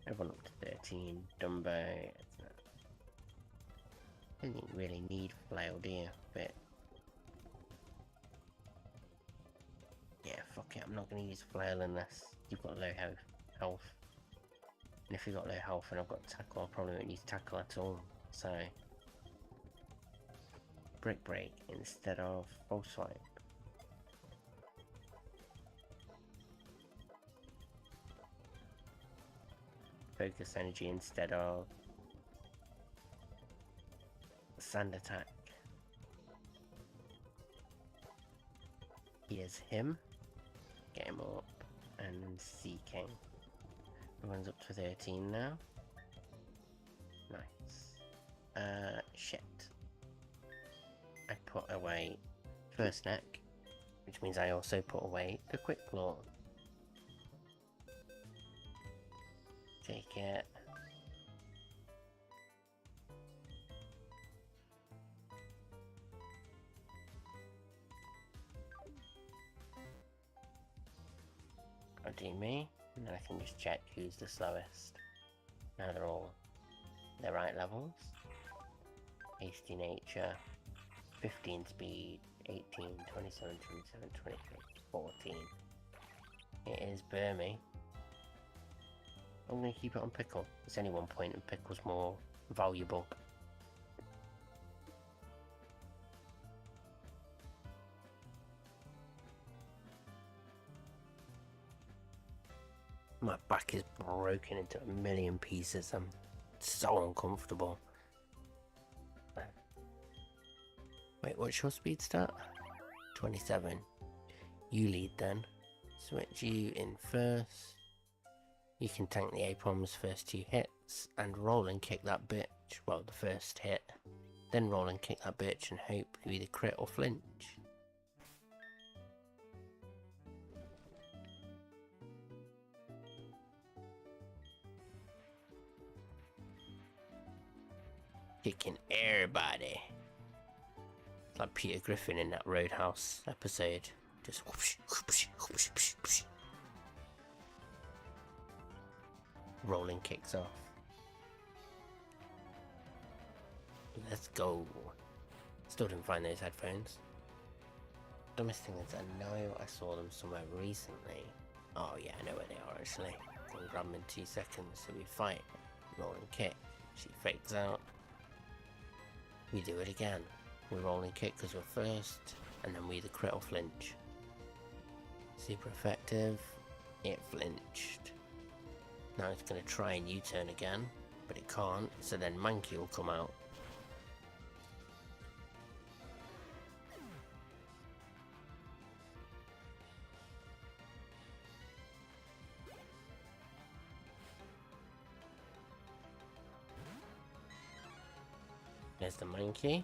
Everyone up to 13. Dumbo. Didn't really need Flail, do you? But yeah, fuck it. I'm not going to use Flail unless you've got low health. And if you've got low health and I've got Tackle, I probably won't use Tackle at all. So Brick Break instead of False Swipe. Focus Energy instead of Sand Attack. Here's him. Get him up. And Sea King. Everyone's up to 13 now. Nice. Shit. I put away First Neck, which means I also put away the Quick Claw. Take it. I'll do me, and then I can just check who's the slowest. Now they're all the right levels. Hasty Nature, 15 Speed, 18, 27, 27, 23, 14. It is Burmy. I'm going to keep it on Pickle. It's only 1 point and Pickle's more valuable. My back is broken into a million pieces. I'm so uncomfortable. Wait, what's your speed stat? 27. You lead then. Switch you in first. You can tank the A-Bomb's first 2 hits and roll and kick that bitch. Well, the first hit. Then roll and kick that bitch and hope you either crit or flinch. Kicking everybody. It's like Peter Griffin in that Roadhouse episode. Just whoosh, whoosh, whoosh, whoosh, whoosh. Rolling kicks off. Let's go. Still didn't find those headphones. Dumbest thing is I know I saw them somewhere recently. Oh yeah, I know where they are actually. Go and grab them in 2 seconds. So we fight. Rolling kick. She fakes out. We do it again. We roll and kick because we're first. And then we either crit or flinch. Super effective. It flinched. Now it's going to try and U-turn again, but it can't, so then Mankey will come out. There's the Mankey.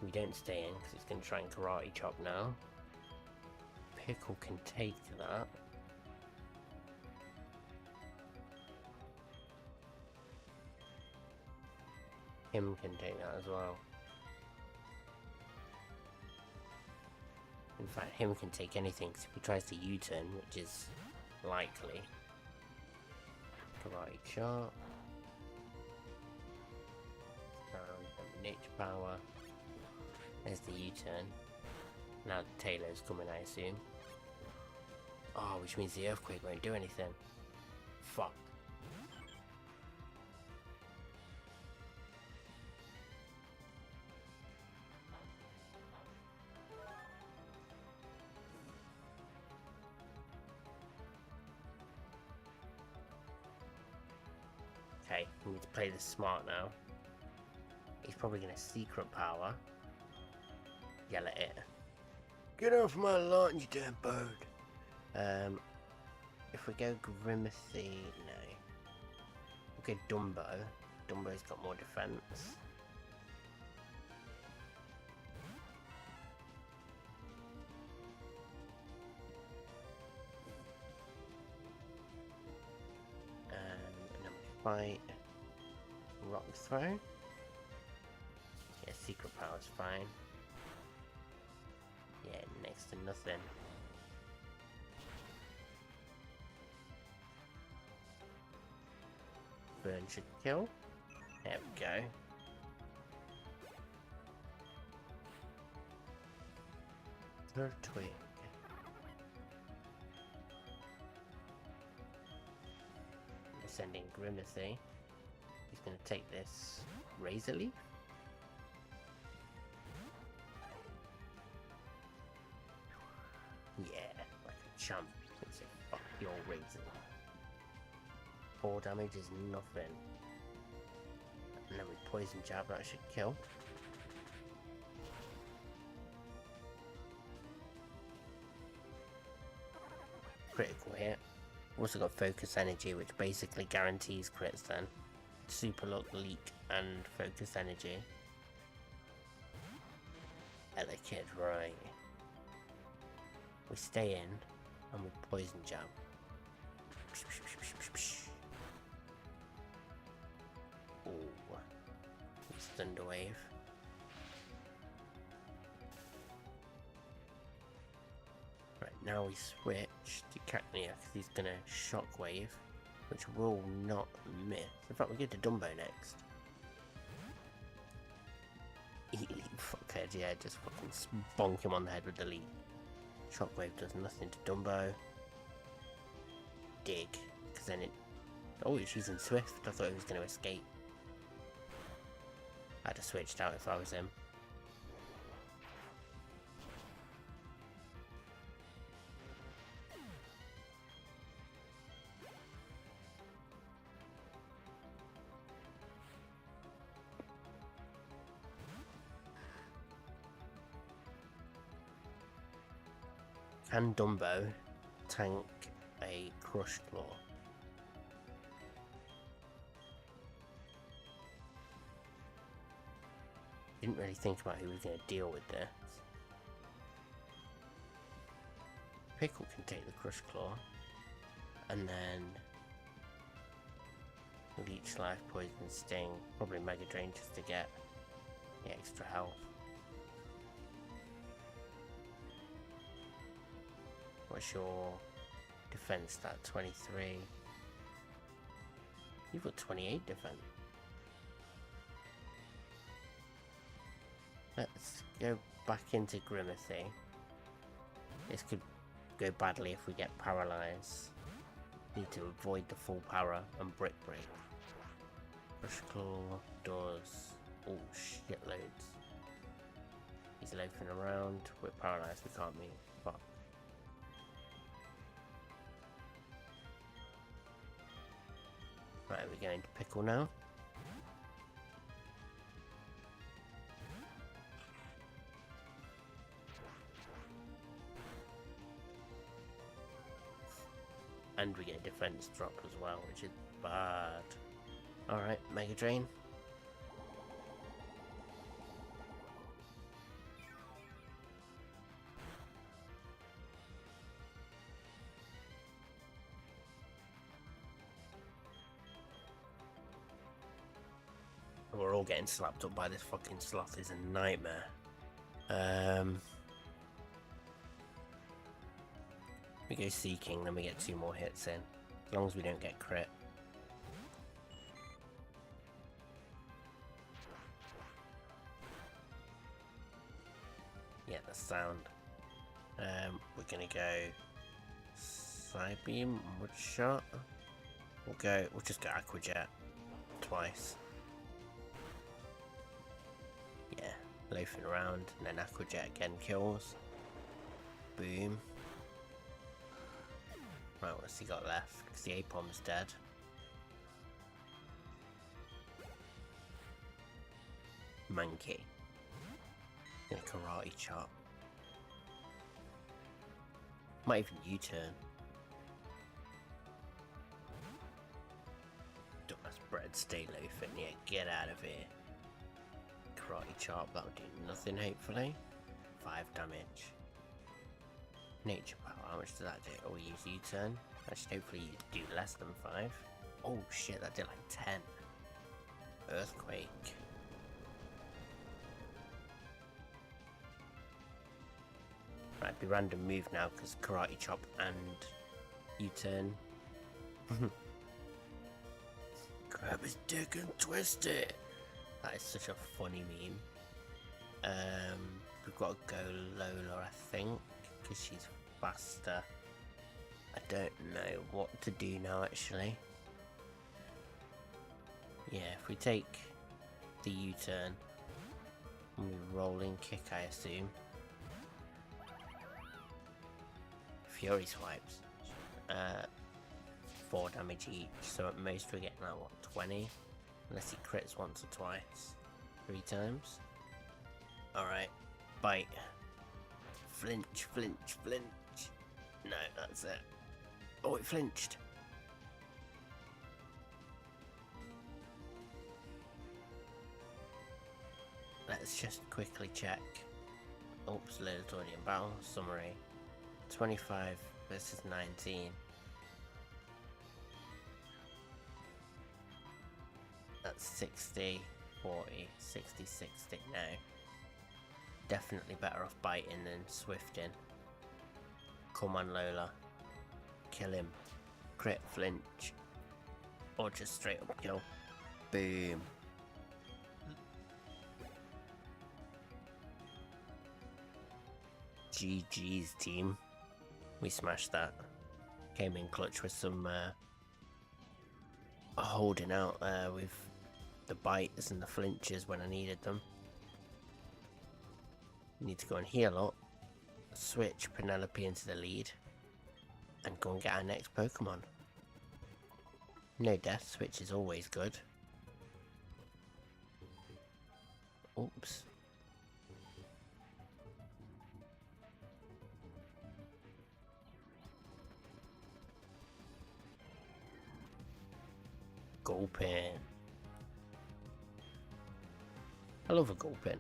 We don't stay in because it's going to try and Karate Chop now. Pickle can take that. Him can take that as well. In fact, him can take anything, because if he tries to U-turn, which is likely. Karate Chop. Nature Power. There's the U-turn. Now the Taylor's coming, I assume. Oh, which means the Earthquake won't do anything. Fuck. Okay, we need to play this smart now. He's probably going to Secret Power. Yell at it. Get off my lawn, you damn bird. If we go Grimacy, no. We'll go Dumbo. Dumbo's got more defense. And then we fight Rock Throw. Secret power's fine. Yeah, next to nothing. Burn should kill. There we go. Third twig. We're sending Grimacy. He's going to take this Razor Leaf. Yeah, like a chump. Let's say, fuck your Razor Leaf. 4 damage is nothing. And then with Poison Jab, that should kill. Critical hit. Also got Focus Energy, which basically guarantees crits then. Super Lock, Leak, and Focus Energy. Elekid, right. We stay in, and we Poison Jab. Ooh. It's Thunder Wave. Right, now we switch to Cacnea because he's gonna Shockwave, which will not miss. In fact, we get to Dumbo next. Elite fuckhead, yeah, just fucking bonk him on the head with the lead. Shockwave does nothing to Dumbo. Dig, because then it... Oh, it's using Swift. I thought it was going to escape. I'd have switched out if I was him. Can Dumbo tank a Crush Claw? Didn't really think about who was going to deal with this. Pickle can take the Crush Claw, and then Leech Life, Poison Sting, probably Mega Drain just to get the extra health. What's your defense stat? 23. You've got 28 defense. Let's go back into Grimacy. This could go badly if we get paralyzed. Need to avoid the full para and Brick Break. Crush Claw does... Oh, shitloads. He's loafing around. We're paralyzed, we can't move. Fuck. Right, we're going to Pickle now. And we get a defense drop as well, which is bad. Alright, Mega Drain. We're all getting slapped up by this fucking sloth. It's a nightmare. We go Seeking, then we get 2 more hits in. As long as we don't get crit. Yeah, the sound. We're gonna go Side Beam, Wood Shot. We'll just go Aqua Jet twice. Yeah, loafing around, and then Aqua Jet again kills. Boom. Right, what's he got left? Because the Apom's dead. Monkey. Gonna Karate Chop. Might even U-turn. Dumbass bread, stay loafing. Yeah, get out of here. Karate Chop, that'll do nothing, hopefully. 5 damage. Nature Power, how much does that do? Oh, we use U-turn. That should hopefully do less than 5. Oh shit, that did like 10. Earthquake. be random move now because karate chop and U-turn. Grab his dick and twist it. That is such a funny meme. We've got to go Lola, I think, because she's faster. I don't know what to do now, actually. Yeah, if we take the U-turn and we rolling kick, I assume. Fury swipes. 4 damage each, so at most we're getting like, what, 20? Unless he crits once or twice. 3 times. Alright, bite. Flinch, flinch, flinch. No, that's it. Oh, it flinched. Let's just quickly check. Oops, Little's already in battle. Summary. 25 versus 19. That's 60, 40, 60, 60 now. Definitely better off biting than swifting. Come on, Lola. Kill him. Crit, flinch. Or just straight up kill. Boom. GG's team. We smashed that. Came in clutch with some holding out with the bites and the flinches when I needed them. Need to go and heal up, switch Penelope into the lead, and go and get our next Pokemon. No death switch is always good. Oops. Gulpin. I love a Gulpin.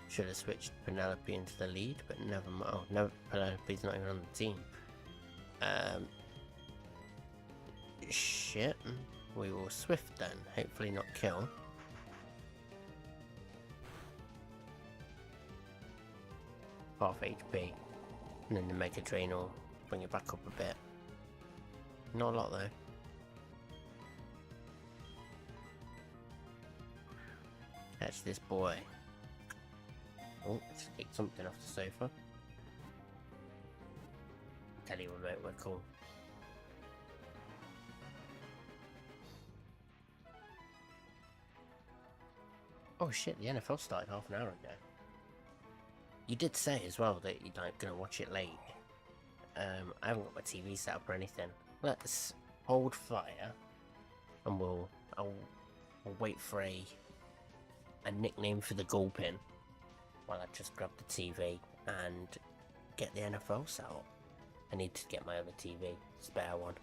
Should have switched Penelope into the lead, but never mind. Oh, no, Penelope's not even on the team. Shit. We will swift then. Hopefully not kill. Half HP. And then the Mega Drain will bring it back up a bit. Not a lot though. Catch this boy. Oh, let's kick something off the sofa. Tele remote, we're cool. Oh shit, the NFL started half an hour ago. You did say as well that you're like gonna watch it late. I haven't got my TV set up or anything. Let's hold fire, and I'll wait for a nickname for the Gulpin while I just grab the TV and get the NFL set up. I need to get my other TV, spare one.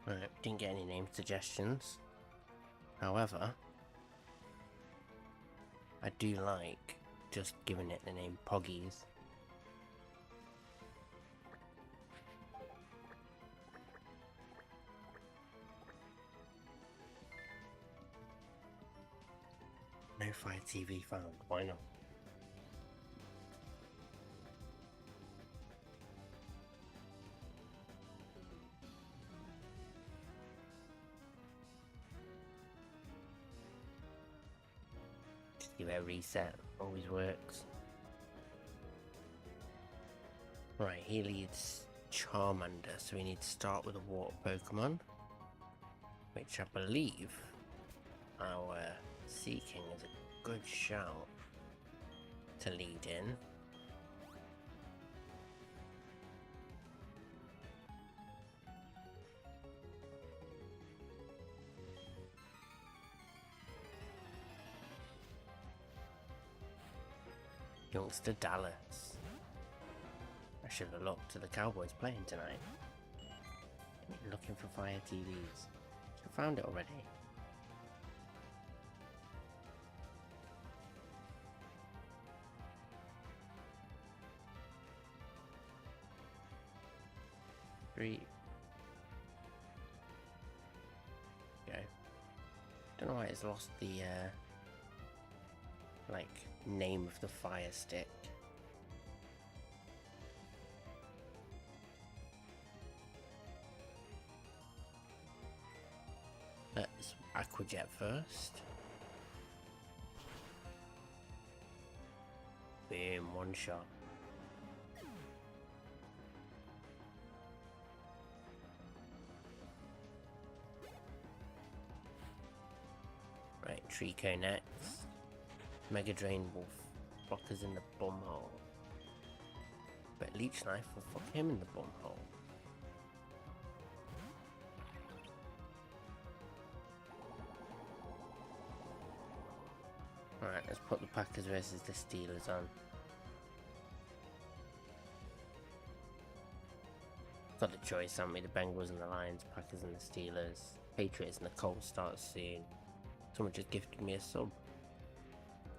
Right, didn't get any name suggestions. However, I do like just giving it the name Poggies. No Fire TV found. Why not? Just give it a reset. Always works. Right, he leads Charmander, so we need to start with a water Pokemon, which I believe our Seeking is a good shout to lead in. Youngster Dallas. I should have looked to the Cowboys playing tonight. Looking for Fire TVs. I found it already. Three. Okay. Don't know why it's lost the like name of the Fire Stick. Let's Aquajet first. Boom, one shot. Right, Trico next. Mega Drain Wolf. Blockers in the bumhole. But Leech Knife will fuck him in the bumhole. Alright, let's put the Packers versus the Steelers on. Got the choice, haven't we? The Bengals and the Lions, Packers and the Steelers, Patriots and the Colts start soon. Someone just gifted me a sub.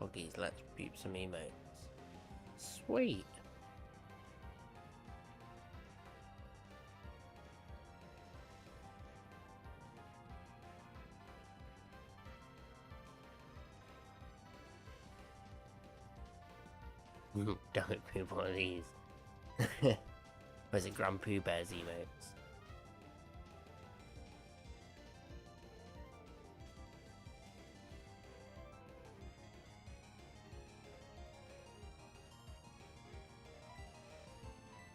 Poggies, let's peep some emotes. Sweet! Don't poop one of these. Or is it Grand Pooh Bear's emotes?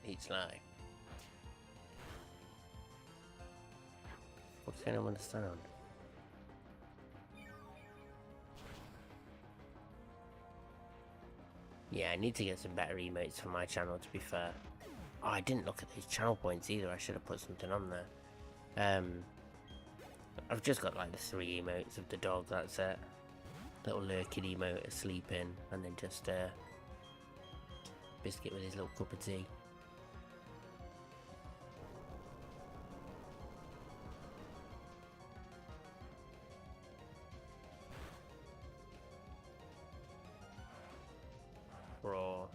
Each lie. What's going on with the sound? Yeah, I need to get some better emotes for my channel, to be fair. Oh, I didn't look at these channel points either. I should have put something on there. I've just got like the 3 emotes of the dog, that's it. Little lurking emote, sleeping, and then just Biscuit with his little cup of tea. Raw.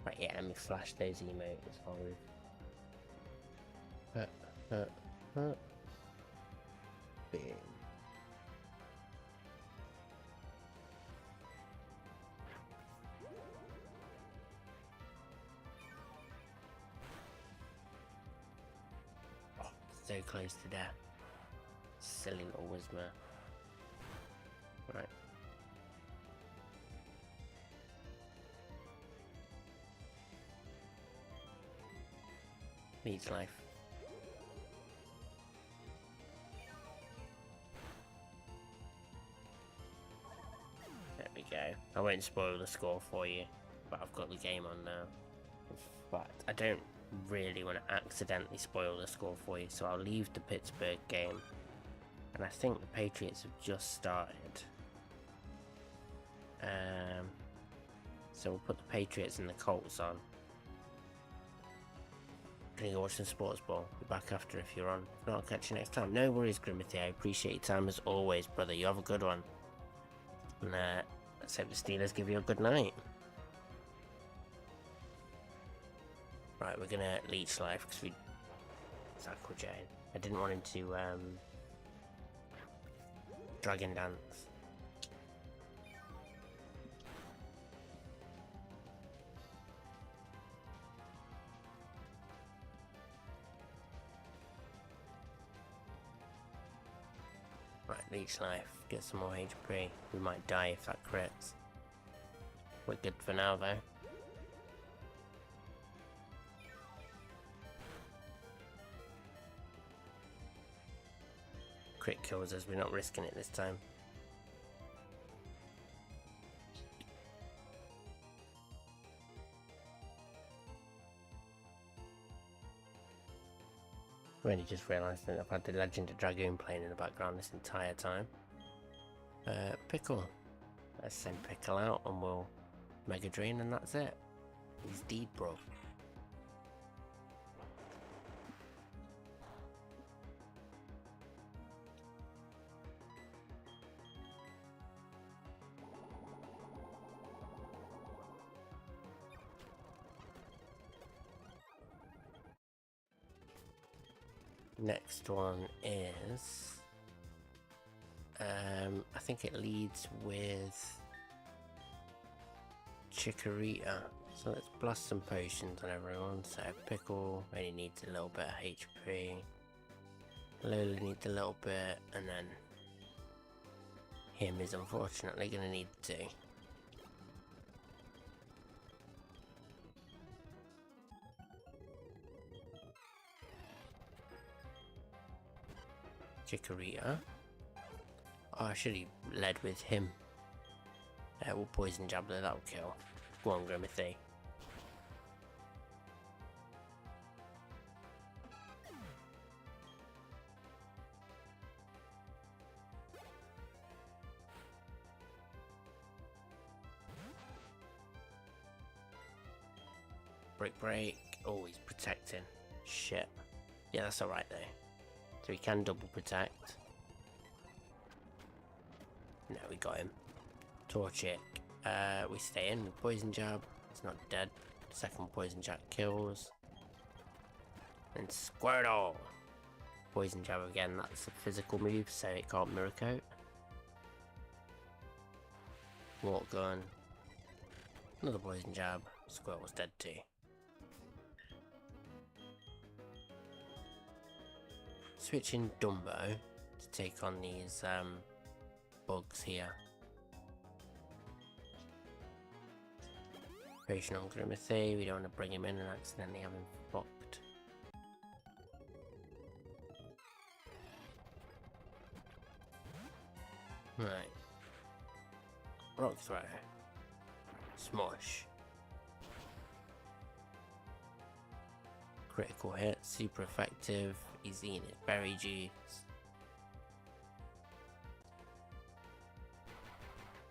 Right, yeah, let me flash those emotes for you. Bing. Oh, so close to death. Silly little Whismer. Right. Meets life. There we go. I won't spoil the score for you, but I've got the game on now. But I don't really want to accidentally spoil the score for you, so I'll leave the Pittsburgh game. And I think the Patriots have just started. So we'll put the Patriots and the Colts on. Gonna go watch some sports ball. Be back after if you're on. If not, I'll catch you next time. No worries, Grimothy. I appreciate your time as always, brother. You have a good one. And let's hope the Steelers give you a good night. Right, we're gonna leech life because we. It's Aquajet. I didn't want him to Dragon Dance. Right, leech life. Get some more HP. We might die if that crits. We're good for now though. Crit kills us, we're not risking it this time. I only just realised that I've had the Legend of Dragoon playing in the background this entire time. Pickle. Let's send Pickle out and we'll Mega Drain and that's it. He's deed, bro. Next one is I think it leads with Chikorita. So let's blast some potions on everyone. So Pickle only needs a little bit of HP. Lola needs a little bit, and then him is unfortunately going to need 2. Chikorita. Oh, I should have led with him. We'll Poison Jab there, that'll kill. Go on, Grimathy. Break. Oh, he's protecting. Shit. Yeah, that's alright though. So he can double protect. No, we got him. Torchic. We stay in with Poison Jab. It's not dead. Second Poison Jab kills. And Squirtle. Poison Jab again. That's a physical move, so it can't Mirror Coat. Walk Gun. Another Poison Jab. Squirtle's dead too. Switching Dumbo to take on these bugs here. Potion on Grimathy, we don't want to bring him in and accidentally have him fucked. Right. Rock Throw. Smush. Critical hit, super effective. He's eating his berry juice.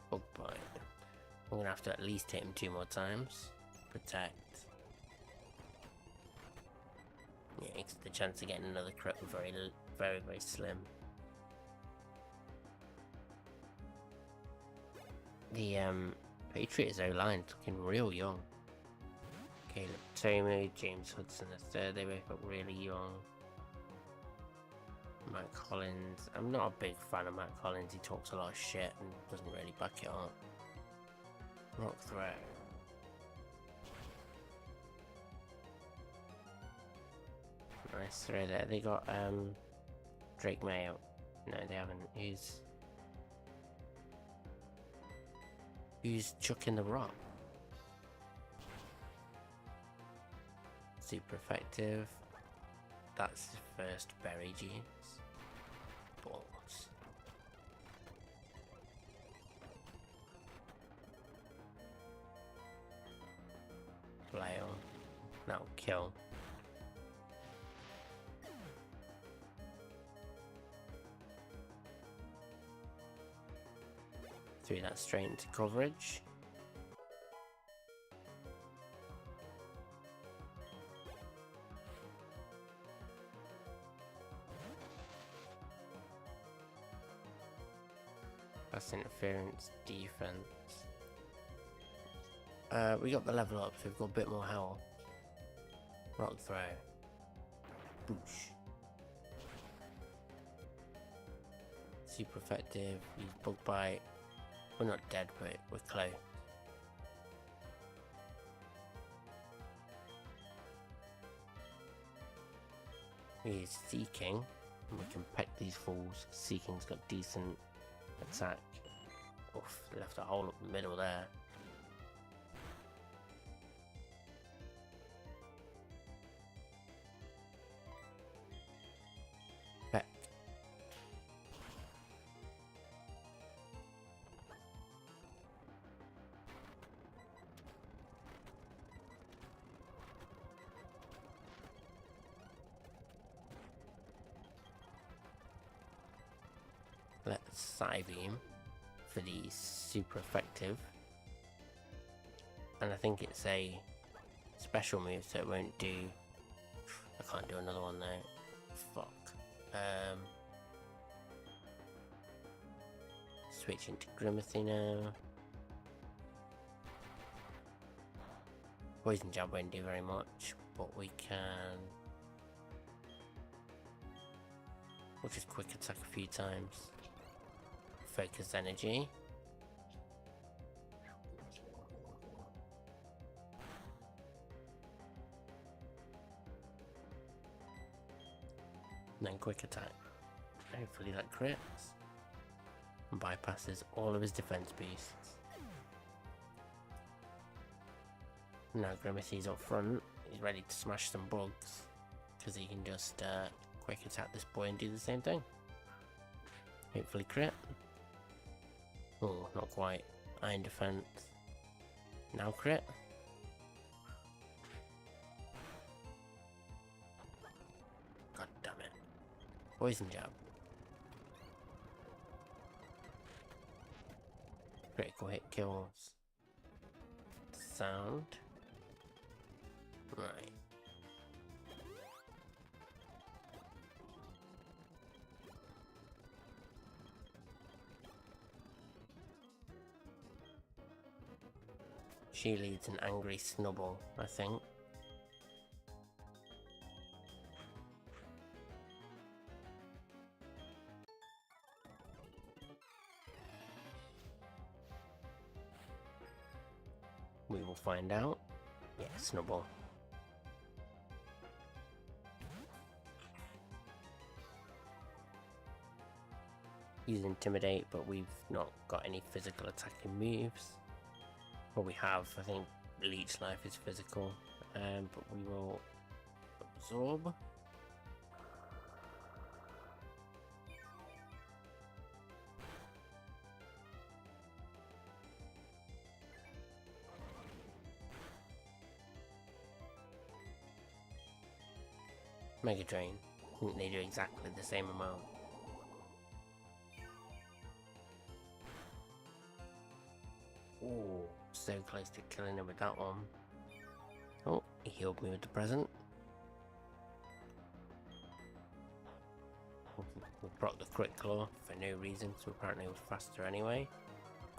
Bug Bite. I'm gonna have to at least hit him 2 more times. Protect. Yeah, because the chance of getting another crit was very slim. The Patriots O-line looking real young. Caleb Tomo, James Hudson III, they both look really young. Matt Collins, I'm not a big fan of Matt Collins, he talks a lot of shit and doesn't really back it up. Rock Throw. Nice throw there. They got Drake Mayo. No, they haven't. Who's chucking the rock? Super effective. That's the first berry juice. Balls. Flail. That'll kill. Threw that straight into coverage. Pass interference, defense. We got the level up, so we've got a bit more health. Rock Throw. Boosh. super effective. Use bug bite. We're not dead, but we're close. We use Seeking, and we can peck these fools. Seeking's got decent attack. Oof, left a hole up the middle there. Peck. Let's Psybeam for the super effective. And I think it's a special move, so it won't do... I can't do another one though. Fuck. Switch into Grimacy now. Poison Jab won't do very much, but we can... We'll just quick attack a few times. Focus energy. And then quick attack. Hopefully that crits. And bypasses all of his defense beasts. Now Grimacy's up front. He's ready to smash some bugs. Because he can just quick attack this boy and do the same thing. Hopefully crit. Oh, not quite. Iron defense. Now crit. God damn it. Poison Jab. Critical hit kills. Sound. Right. She leads an angry Snubble, I think. We will find out. Yeah, Snubble. Use Intimidate, but we've not got any physical attacking moves. Well, we have, I think Leech Life is physical, but we will Absorb. Mega Drain. I think they do exactly the same amount. Oh, so close to killing him with that one. Oh, he healed me with the present. We proc the Crit Claw for no reason, so apparently we're faster anyway.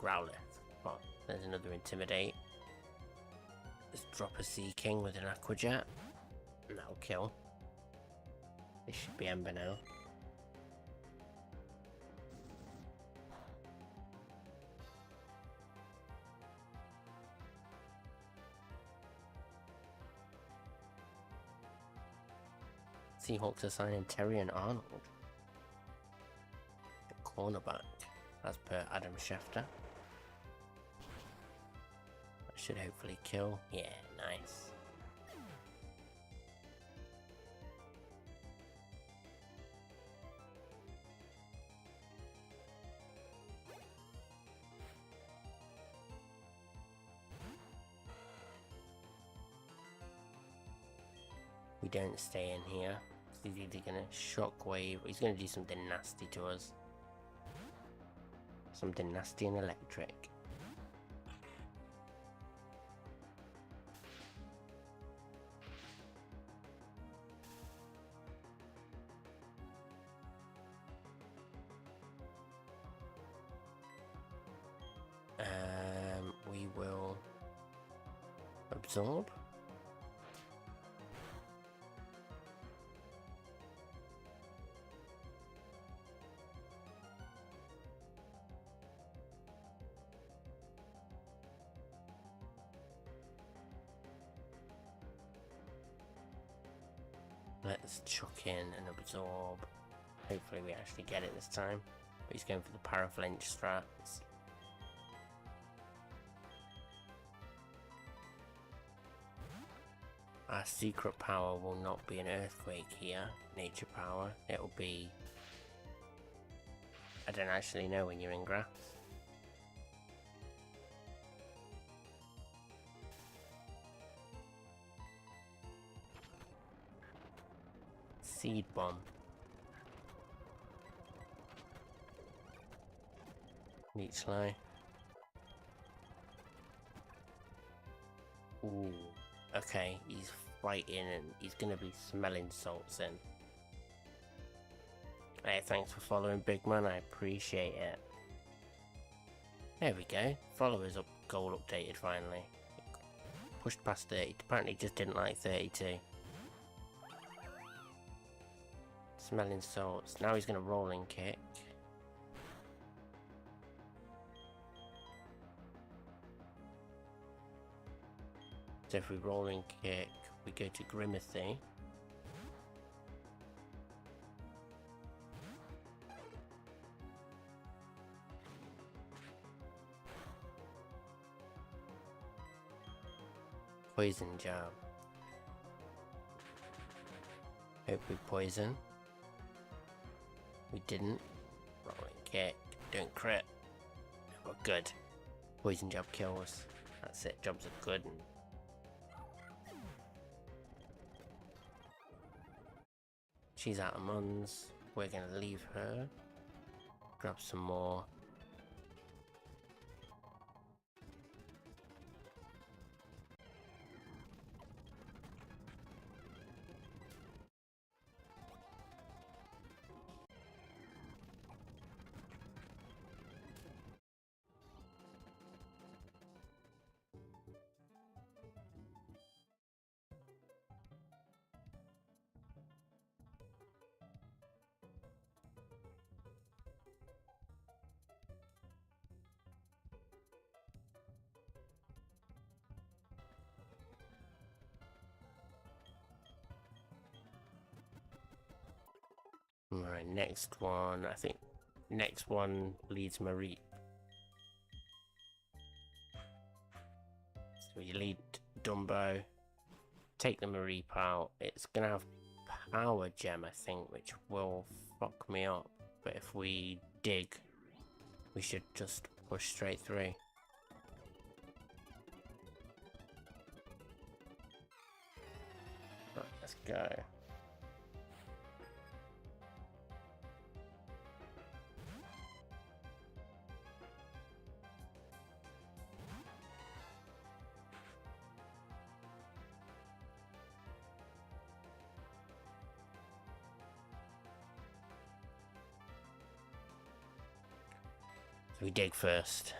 Growlithe. Oh, there's another Intimidate. Let's drop a Sea King with an Aqua Jet. And that'll kill. This should be Ember now. Seahawks assigning Terry and Arnold. The cornerback, as per Adam Schefter. That should hopefully kill. Yeah, nice. We don't stay in here. He's either gonna shockwave or he's gonna do something nasty to us. Something nasty and electric. We will absorb. Let's chuck in and absorb. Hopefully we actually get it this time. But he's going for the paraflinch strats. Our secret power will not be an earthquake here, nature power. It will be... I don't actually know when you're in grass. Seed bomb. Neat slow. Ooh. Okay, he's fighting and he's gonna be smelling salts in. Hey, thanks for following, big man. I appreciate it. There we go. Followers up goal updated finally. Pushed past 30. Apparently just didn't like 32. Smelling salts. Now he's gonna rolling kick. So if we rolling kick, we go to Grimacy. Poison jab. Hope we poison. We didn't. Rolling kick. Don't crit. We're good. Poison jab kills. That's it. Jobs are good. And she's out of muns. We're gonna leave her. Grab some more. Right, next one. I think next one leads Marie. So you lead Dumbo. Take the Marie out. It's gonna have power gem, I think, which will fuck me up. But if we dig, we should just push straight through. Right, let's go. We dig first.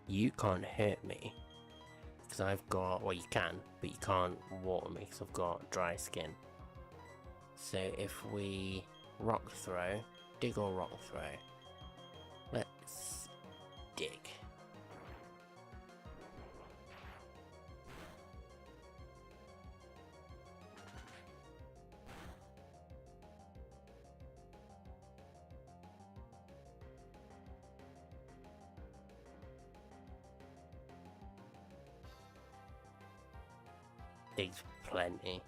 You can't hurt me because I've got, well, you can, but you can't water me because I've got dry skin. So if we rock throw, dig or rock throw, let's dig. Dig's plenty.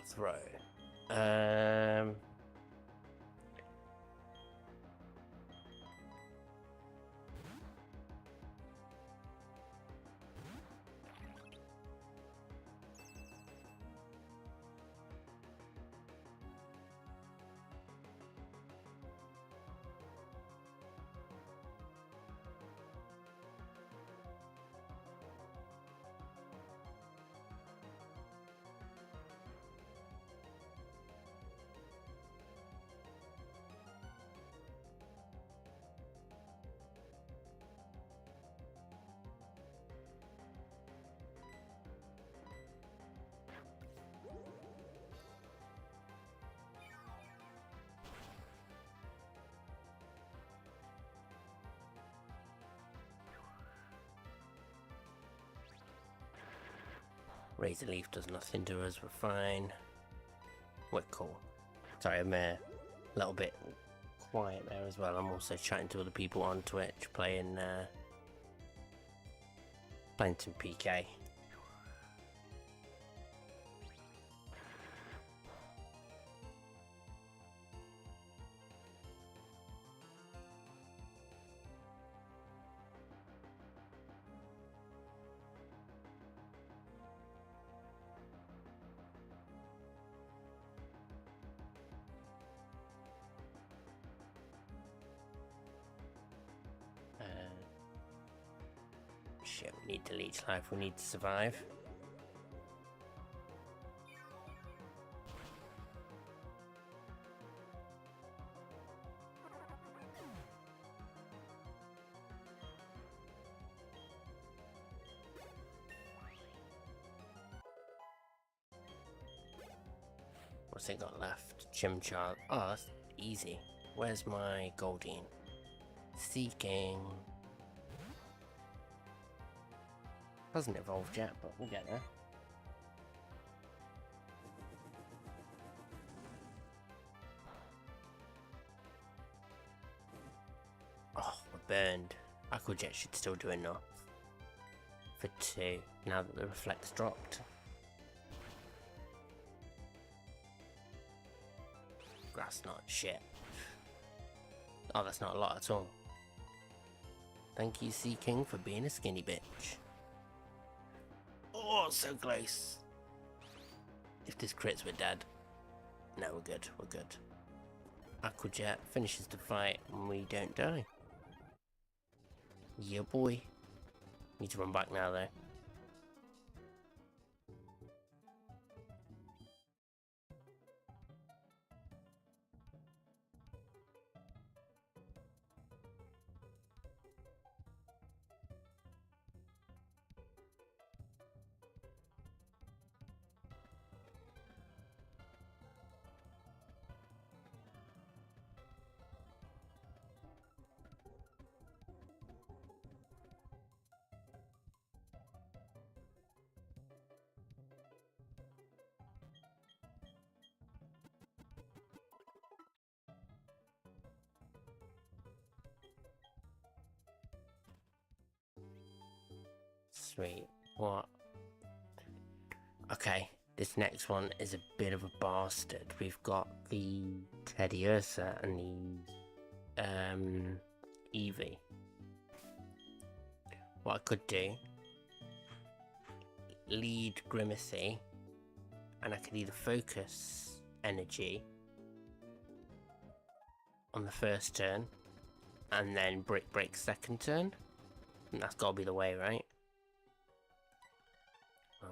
Throw. Um. Razor Leaf does nothing to us, we're fine. We're cool. Sorry, I'm a little bit quiet there as well. I'm also chatting to other people on Twitch, playing some PK. Shit, we need to leech life, we need to survive. What's it got left? Chimchar. Oh, that's easy. Where's my Goldeen? Seeking. Hasn't evolved yet, but we'll get there. Oh, we're burned. Aqua Jet should still do enough for 2, now that the Reflect's dropped. Grass not shit. Oh, that's not a lot at all. Thank you, Sea King, for being a skinny bitch. Oh, so close. If this crits, we're dead. No, we're good, we're good. Aqua Jet finishes the fight and we don't die. Yeah, boy. Need to run back now, though. Sweet. What? Okay, this next one is a bit of a bastard. We've got the Teddy Ursa and the Eevee. What I could do, lead Grimacy, and I could either focus energy on the first turn and then Brick Break second turn. And that's gotta be the way, right?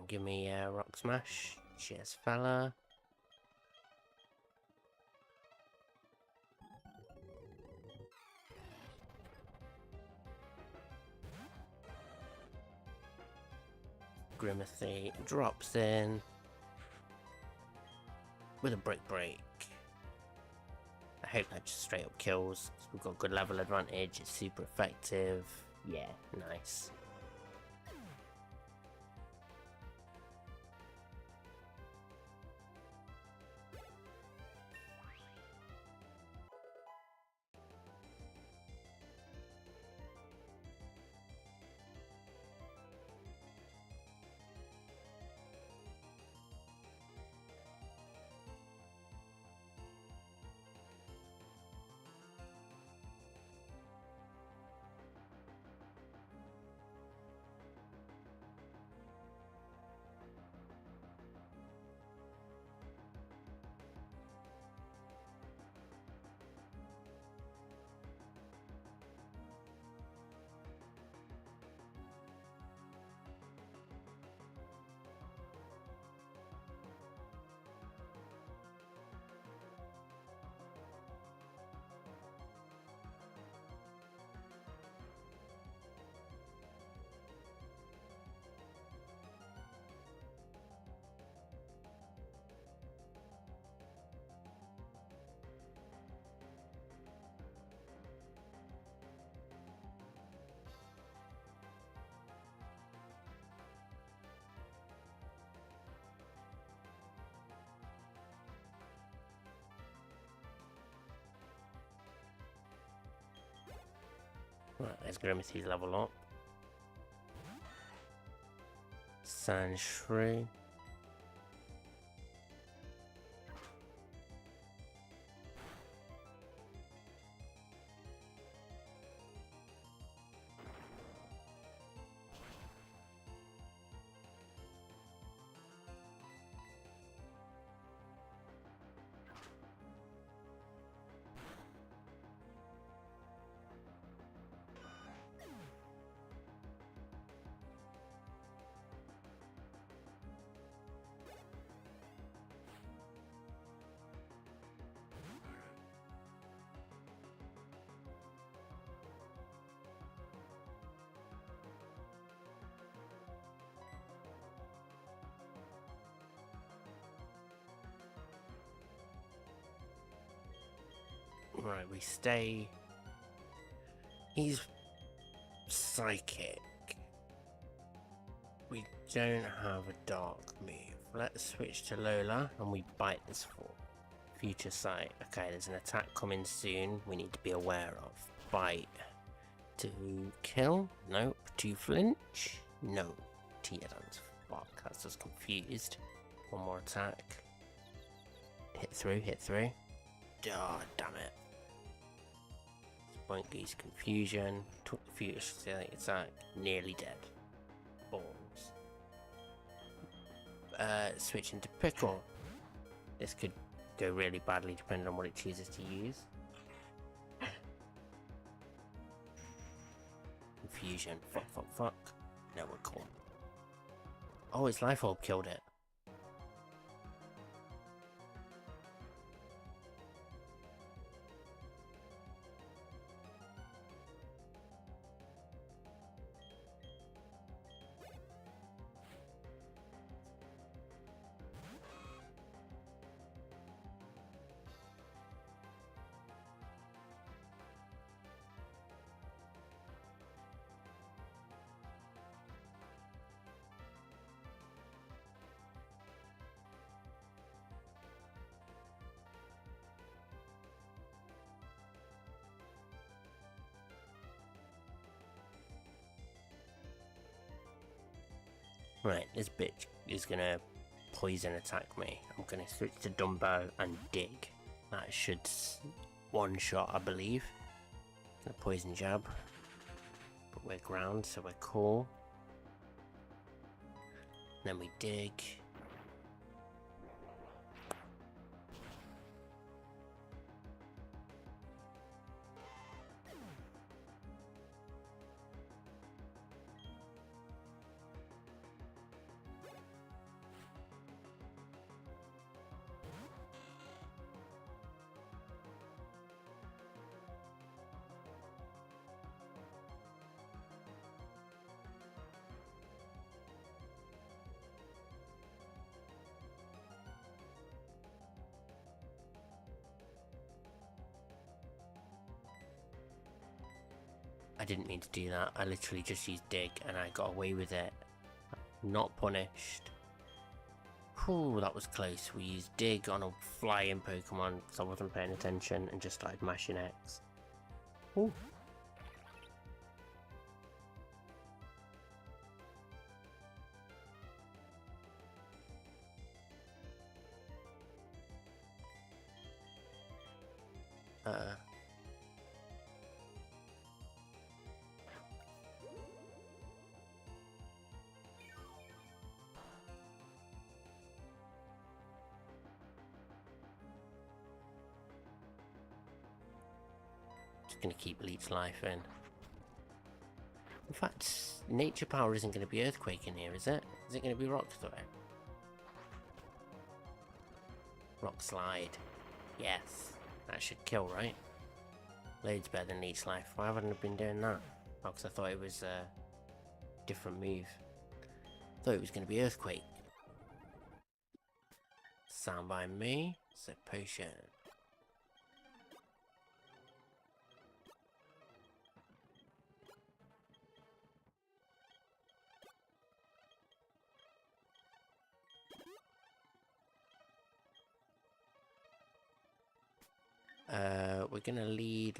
Give me Rock Smash. Cheers, fella. Grimacy drops in with a Brick Break. I hope that just straight up kills. We've got good level advantage. It's super effective. Yeah, nice. Right, there's Grimacy's level up. Sandshrew. Right, we stay. He's psychic. We don't have a dark move. Let's switch to Lola and we bite this for future sight. Okay, there's an attack coming soon we need to be aware of. Bite. To kill? Nope. To flinch? No. Teardance. Fuck, that's just confused. One more attack. Hit through, hit through. Oh, damn it. Spunky's confusion. Took the future sight attack. Nearly dead. Balls. Switching to Pickle. This could go really badly depending on what it chooses to use. Confusion. Fuck, fuck, fuck. No, we're cool. Oh, its life orb killed it. Right, this bitch is gonna poison attack me. I'm gonna switch to Dumbo and Dig. That should one shot, I believe. Gonna poison jab. But we're ground, so we're cool. Then we dig. I didn't mean to do that. I literally just used dig and I got away with it. Not punished. Whew, that was close. We used dig on a flying Pokemon because I wasn't paying attention and just started mashing X. Ooh. Just gonna keep Leech Life in. In fact, Nature Power isn't gonna be Earthquake in here, is it? Is it gonna be Rock Throw? Rock Slide. Yes. That should kill, right? Loads better than Leech Life. Why haven't I been doing that? Oh, because I thought it was a different move. Thought it was going to be Earthquake. Sound by me. So potion. We're gonna lead.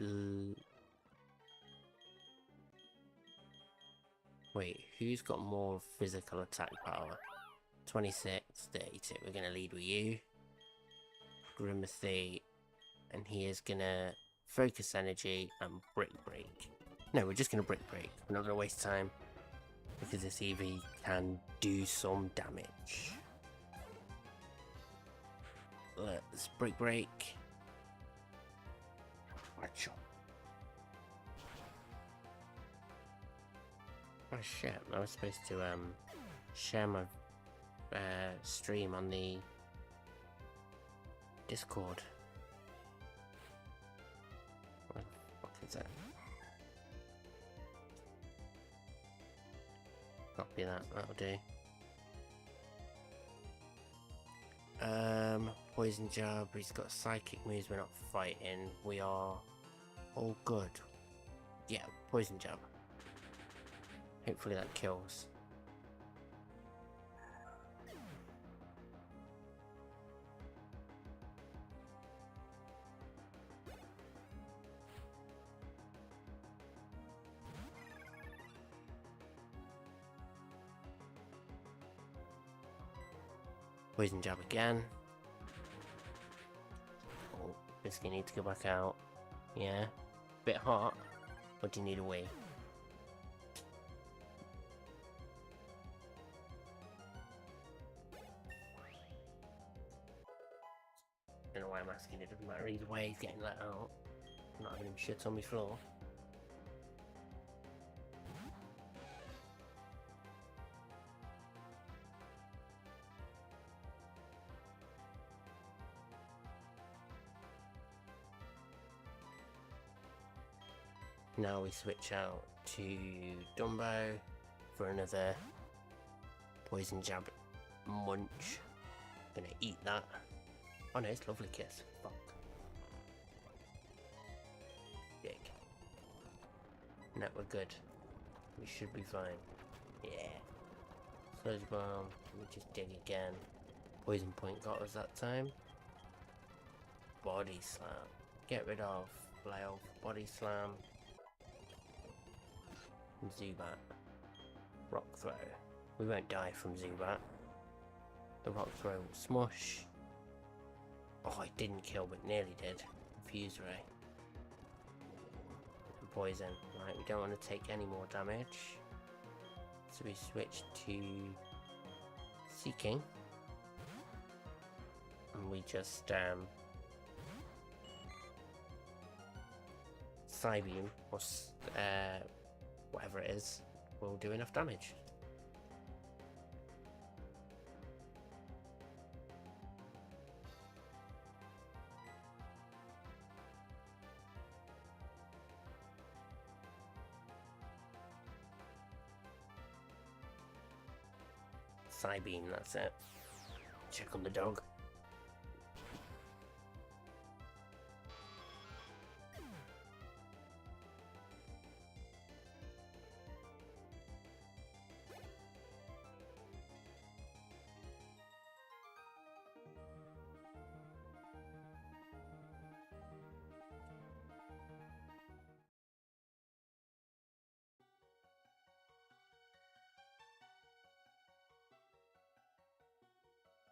Wait, who's got more physical attack power? 26, 32. We're going to lead with you. Grimathy. And he is going to focus energy and brick break. No, we're just going to brick break. We're not going to waste time. Because this Eevee can do some damage. Let's brick break. Watch out. Oh shit, I was supposed to share my stream on the Discord. What the fuck is that? Copy that, that'll do. Poison Jab, he's got psychic moves, we're not fighting. We are all good. Yeah, Poison Jab. Hopefully that kills. Poison Jab again. Oh, Biscuit needs to go back out. Yeah. Bit hot. What do you need a wee? Don't know why I'm asking, it doesn't matter either way, he's getting let out. I'm not having him shit on my floor. Now we switch out to Dumbo for another Poison Jab munch. Gonna eat that. Oh no, it's Lovely Kiss. Fuck. Big. No, we're good. We should be fine. Yeah. Sludge Bomb. We just dig again. Poison Point got us that time. Body Slam. Get rid of Flail. Body Slam. Zubat. Rock Throw. We won't die from Zubat. The Rock Throw will smush. Oh, it didn't kill, but nearly did. Fuse Ray. And Poison. Right, we don't want to take any more damage. So we switch to Seeking. And we just Psybeam, or whatever it is, will do enough damage. Psybeam, that's it. Check on the dog.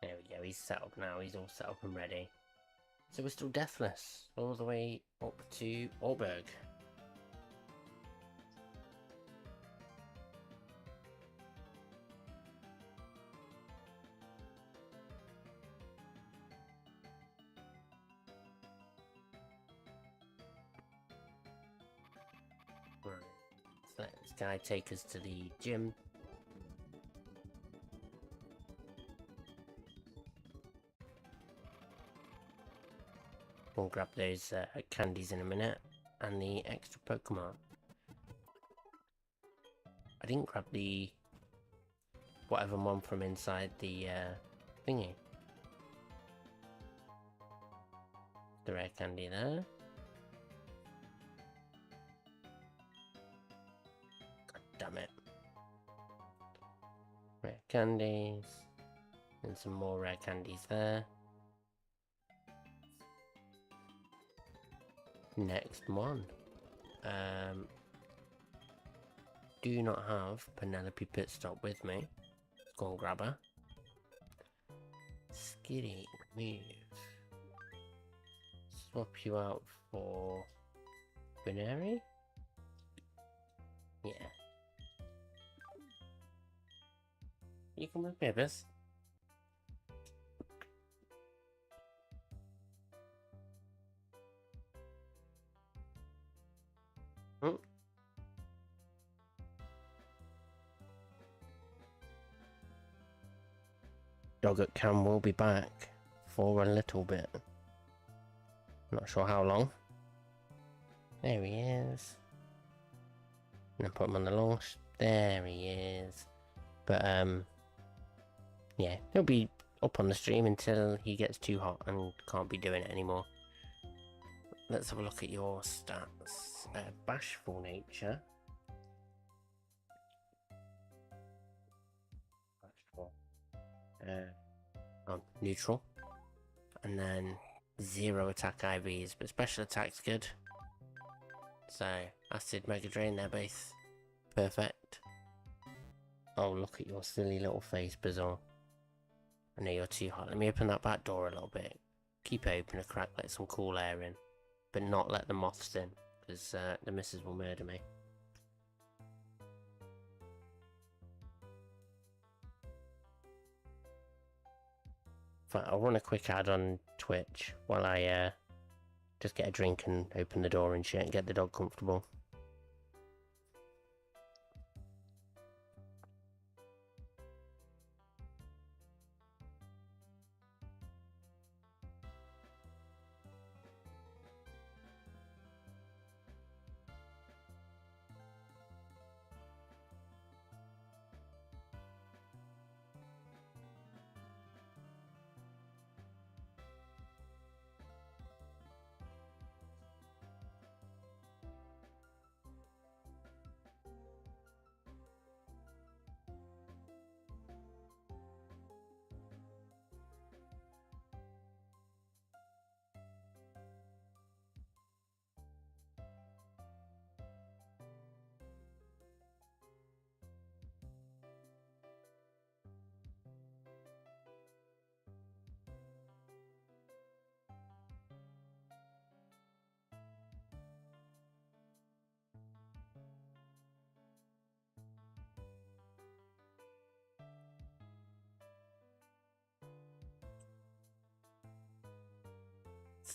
There we go, he's set up now, he's all set up and ready. So we're still deathless, all the way up to Orberg. Right, so let this guy take us to the gym. We'll grab those candies in a minute, and the extra Pokemon. I didn't grab the whatever one from inside the thingy. The rare candy there. God damn it. Rare candies. And some more rare candies there. Next one. do not have Penelope Pit Stop with me. Let's go and grab her. Skitty, move. Swap you out for Binary? Yeah. You come with me, Abyss. Oh. Dogget Cam will be back for a little bit. Not sure how long. There he is. And then put him on the launch. There he is. But yeah, he'll be up on the stream until he gets too hot and can't be doing it anymore. Let's have a look at your stats. Bashful nature. Bashful. Neutral. And then 0 attack IVs, but special attack's good. So, Acid, Mega Drain, they're both perfect. Oh, look at your silly little face, Bizarre. I know you're too hot. Let me open that back door a little bit. Keep it open a crack, let some cool air in. But not let the moths in, because the missus will murder me. Fine, I'll run a quick ad on Twitch while I just get a drink and open the door and shit and get the dog comfortable.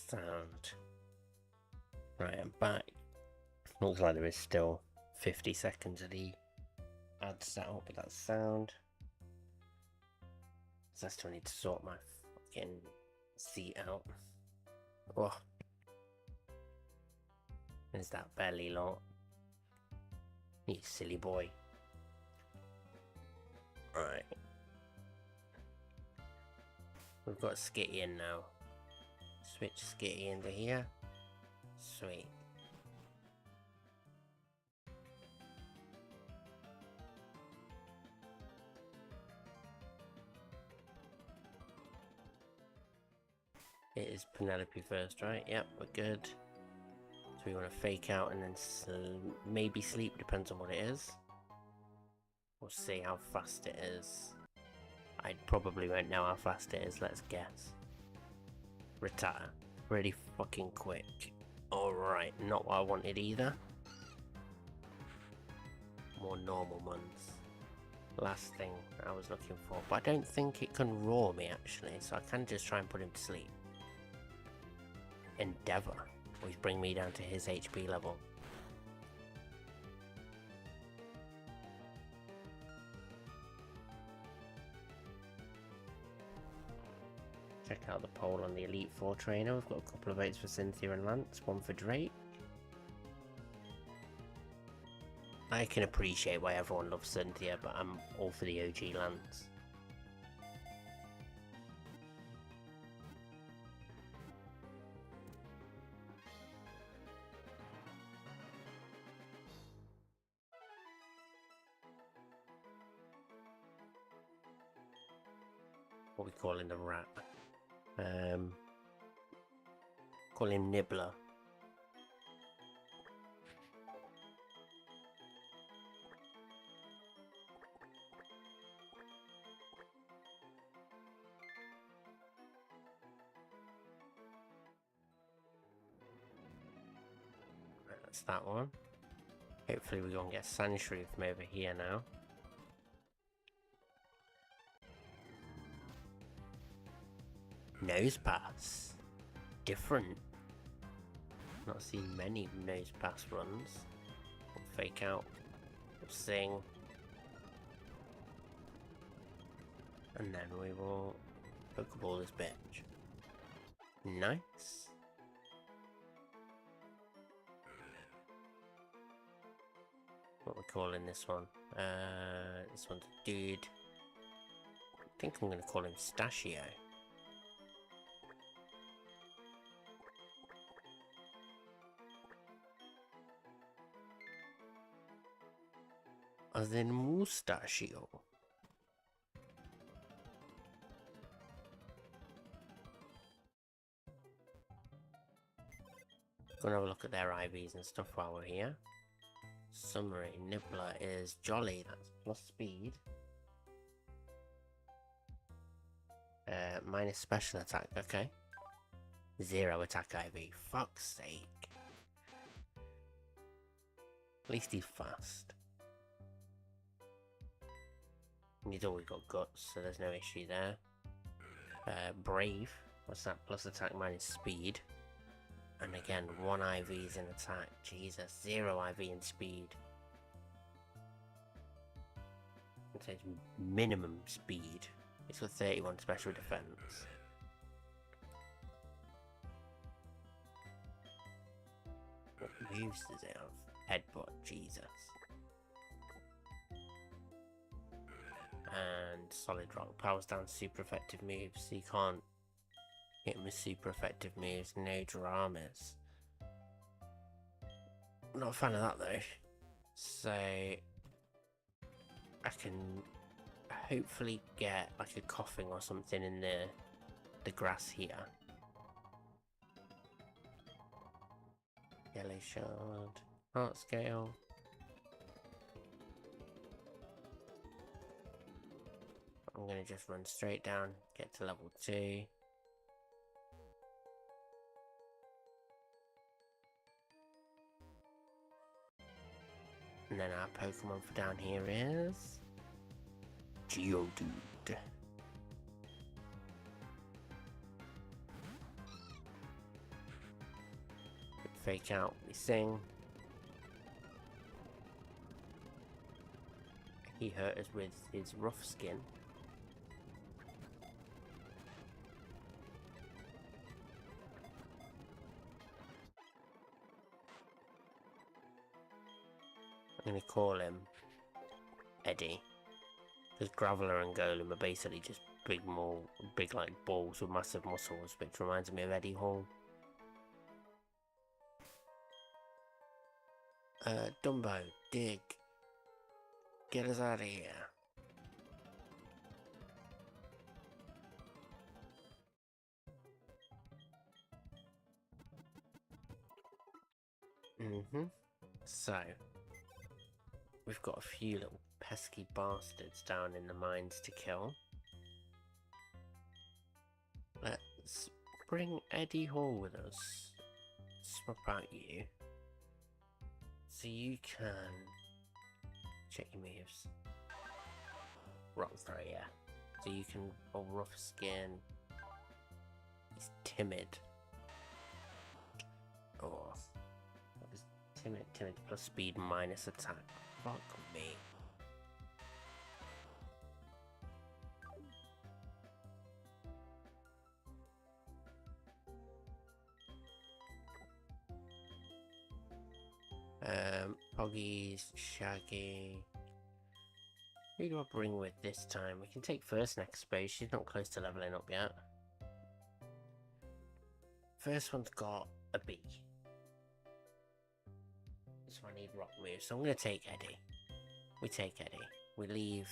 Sound. Right, I'm back. Looks like there is still 50 seconds of the ad set up, but that's sound. So I still need to sort my fucking seat out. Oh. There's that belly lot. You silly boy. Right. We've got Skitty in now. Switch Skitty into here. Sweet. It is Penelope first, right? Yep, we're good. So we want to fake out and then maybe sleep, depends on what it is. We'll see how fast it is. I probably won't know how fast it is, let's guess. Retire. Really fucking quick. Alright, not what I wanted either. More normal ones. Last thing I was looking for. But I don't think it can roar me actually, so I can just try and put him to sleep. Endeavour. Always bring me down to his HP level. Check out the poll on the Elite 4 trainer. We've got a couple of votes for Cynthia and Lance, one for Drake. I can appreciate why everyone loves Cynthia, but I'm all for the OG Lance. What are we calling the rat? Call him Nibbler. That's that one. Hopefully we gonna get Sandshrew from over here now. Nose Pass. Different. Not seen many Nose Pass runs. We'll fake out. We'll sing. And then we will Pokeball this bitch. Nice. What we're calling this one? This one's a dude. I think I'm gonna call him Stachio. As in Mustachio. Gonna have a look at their IVs and stuff while we're here. Summary, Nibbler is jolly, that's plus speed. Minus special attack, okay. 0 attack IV, fuck's sake. At least he's fast. And he's always got guts, so there's no issue there. Brave, what's that? Plus attack minus speed. And again, 1 IV's in attack. Jesus, 0 IV in speed. It says minimum speed. It's got 31 special defense. What moves does it have? Headbutt, Jesus. And Solid Rock powers down super effective moves, so you can't hit him with super effective moves, no dramas. Not a fan of that though. So I can hopefully get like a coughing or something in the grass here. Yellow shard, heart scale. I'm gonna just run straight down, get to level 2. And then our Pokemon for down here is Geodude. Fake out, we sing. He hurt us with his rough skin. I'm gonna call him Eddie, because Graveler and Golem are basically just big like balls with massive muscles, which reminds me of Eddie Hall. Dumbo, dig. Get us out of here. So, we've got a few little pesky bastards down in the mines to kill. Let's bring Eddie Hall with us. Swap out you. So you can check your moves. Rock throw, yeah. So you can rough skin. He's timid. Oh, that was timid plus speed minus attack. Fuck me. Poggies, Shaggy. Who do I bring with this time? We can take First next space. She's not close to leveling up yet. First one's got a B. So I need rock moves. So I'm going to take Eddie. We take Eddie. We leave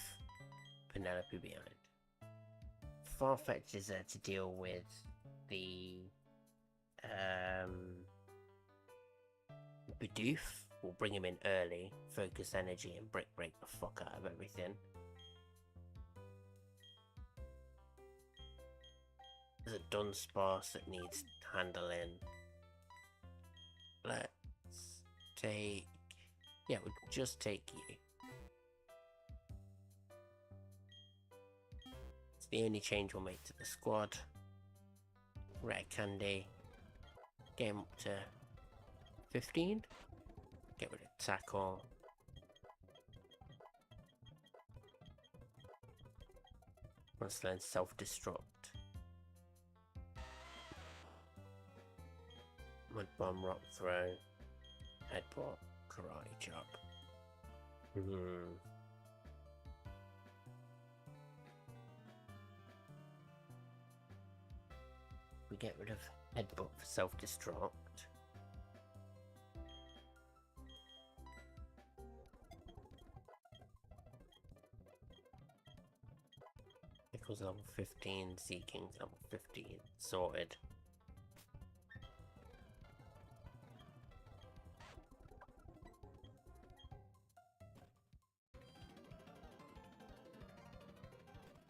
Penelope behind. Farfetch'd is there to deal with the Bidoof. We'll bring him in early, focus energy and break the fuck out of everything. There's a Dunsparce that needs handling. Let's take... Yeah, we'll just take you. It's the only change we'll make to the squad. Rare candy. Get him up to 15. Get rid of tackle. Let's learn self-destruct. Mud bomb, rock throw, headbutt, karate chop. We get rid of headbutt for self-destruct. Equals level 15, Seeking's level 15, sorted.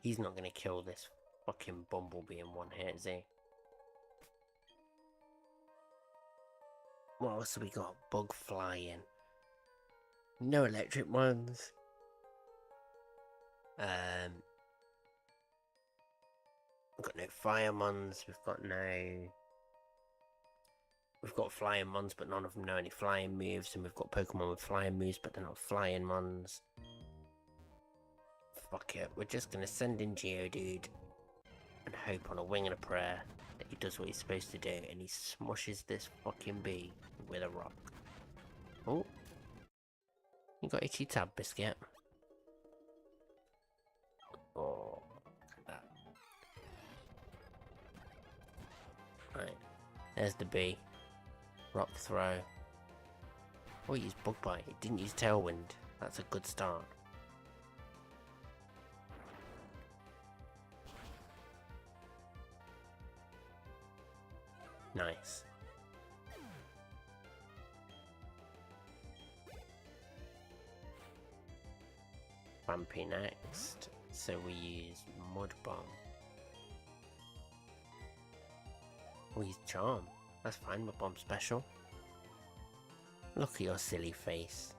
He's not gonna kill this fucking bumblebee in one hit, is he? What else have we got? Bug flying. No electric ones. We've got no fire ones. We've got flying ones, but none of them know any flying moves. And we've got Pokemon with flying moves, but they're not flying ones. Fuck it. We're just gonna send in Geodude and hope on a wing and a prayer that he does what he's supposed to do, and he smushes this fucking bee with a rock. Oh, you got itchy tab, Biscuit. Oh, look at that. Right, there's the bee. Rock throw. Oh, he used bug bite. It didn't use tailwind. That's a good start. Nice. Bumpy next. So we use Mud Bomb. We use Charm. That's fine, Mud Bomb special. Look at your silly face.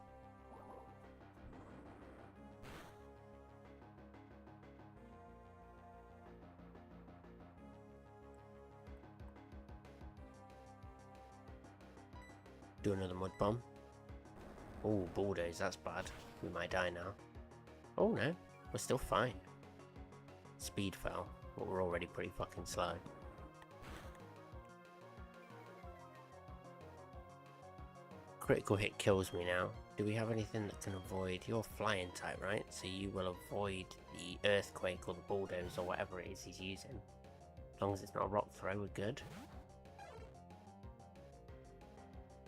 Do another Mud Bomb. Oh, Bulldoze, that's bad. We might die now. Oh no, we're still fine. Speed fell, but we're already pretty fucking slow. Critical hit kills me now. Do we have anything that can avoid? You're flying type, right? So you will avoid the earthquake or the bulldoze or whatever it is he's using. As long as it's not a rock throw, we're good.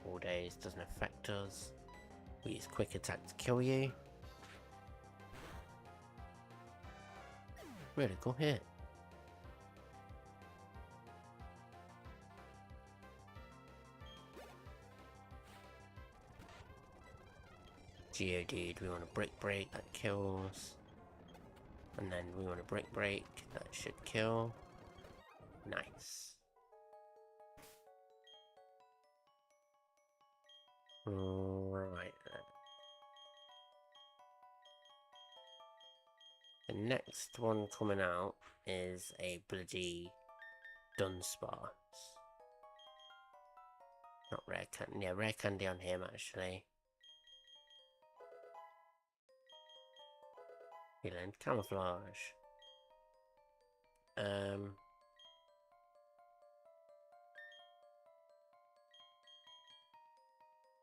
Bulldoze doesn't affect us. We use quick attack to kill you. Critical hit. Geodude, we want a Brick Break, that kills. And then we want a Brick Break, that should kill. Nice. Right then. The next one coming out is a bloody Dunsparce. Not rare candy. Yeah, rare candy on him actually. We learned camouflage.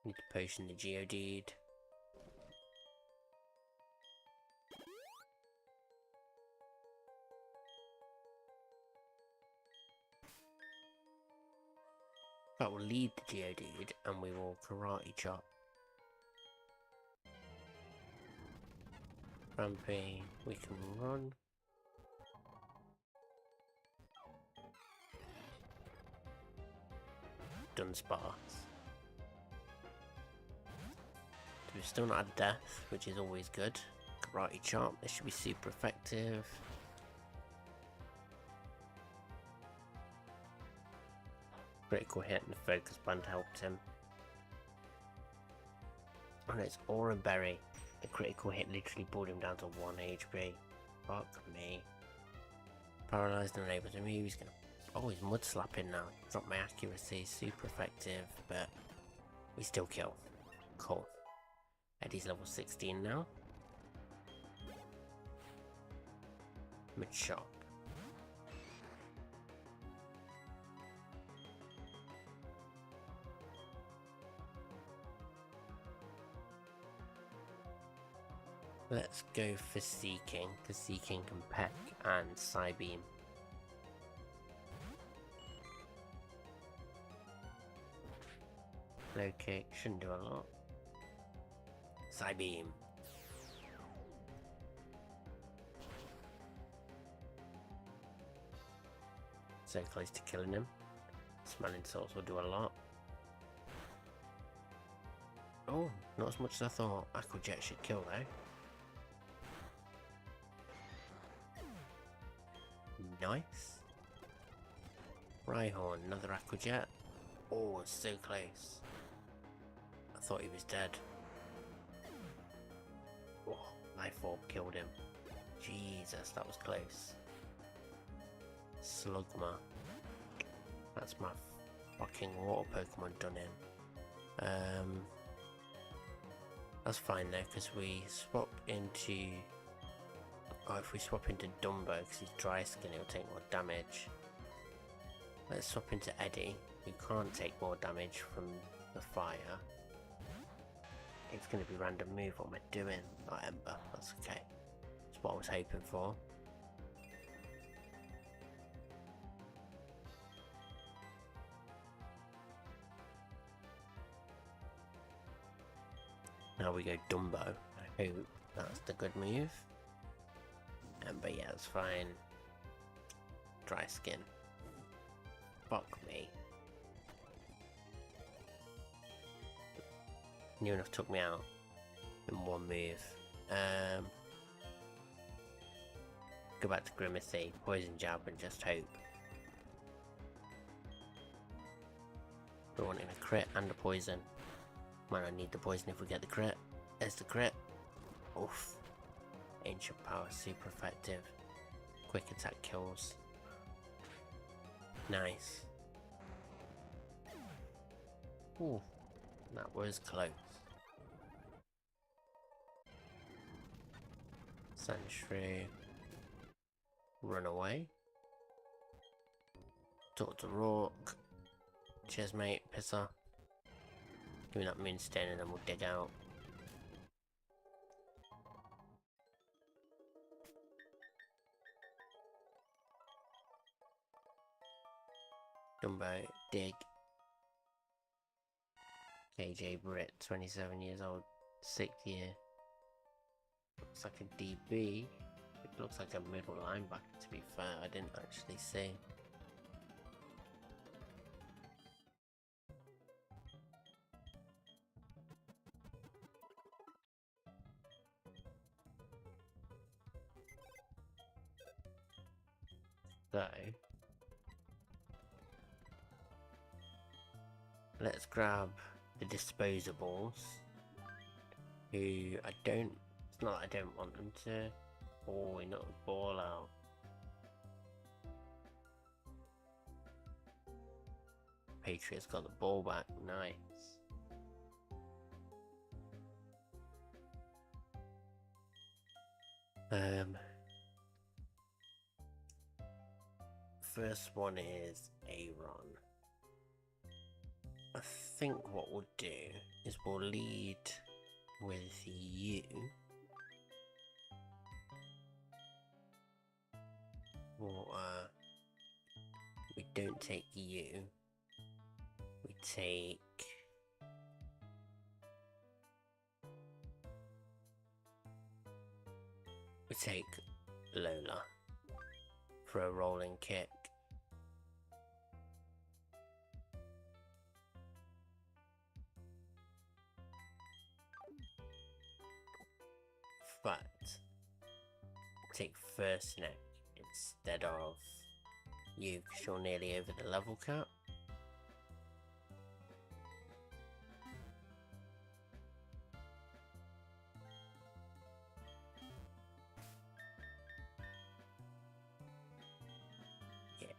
Need to potion the Geodude. That will lead the Geodude and we will karate chop. Rampy, we can run. Dunsparce. We've still not had death, which is always good. Karate chop, this should be super effective. Critical hit and the focus band helped him. Oh no, it's Aura Berry. The critical hit literally brought him down to 1 HP. Fuck me. Paralysed and unable to move. He's gonna. Oh, he's mud slapping now. It's not my accuracy, super effective, but we still kill. Cool. Eddie's level 16 now. Mid shop. Let's go for Seeking, because Seeking can peck and Psybeam. Low kick, shouldn't do a lot. Psybeam. So close to killing him. Smelling salts will do a lot. Oh, not as much as I thought. Aqua Jet should kill though. Nice. Rhyhorn, another Aqua Jet. Oh, it's so close. I thought he was dead. Oh, Life Orb killed him. Jesus, that was close. Slugma. That's my fucking water Pokemon done in. That's fine though, because we swap into... Oh, if we swap into Dumbo, because he's dry skin, he'll take more damage. Let's swap into Eddie, who can't take more damage from the fire. It's going to be random move. What am I doing? Not Ember. That's okay. That's what I was hoping for. Now we go Dumbo. I hope that's the good move. Ember, yeah, it's fine. Dry skin. Fuck me. Near enough took me out in one move. Go back to Grimacy, Poison Jab and just hope. We're wanting a crit and a poison. Might not need the poison if we get the crit. There's the crit. Oof. Ancient Power, super effective. Quick attack kills. Nice. Ooh, that was close. Sandshrew. Run away. Talk to Rourke. Cheers mate, pisser. Give me that Moonstone and then we'll dig out. Dumbo, dig. KJ Britt, 27 years old, 6th year. Looks like a DB. It looks like a middle linebacker, to be fair. I didn't actually see. So, let's grab the disposables, who I don't, it's not that I don't want them to, oh, we knocked the ball out. Patriot's got the ball back, nice. First one is Aaron. I think what we'll do is we'll lead with you. Well, we don't take you. We take... We take Lola for a rolling kick. But take first neck instead of you, because you're nearly over the level cap.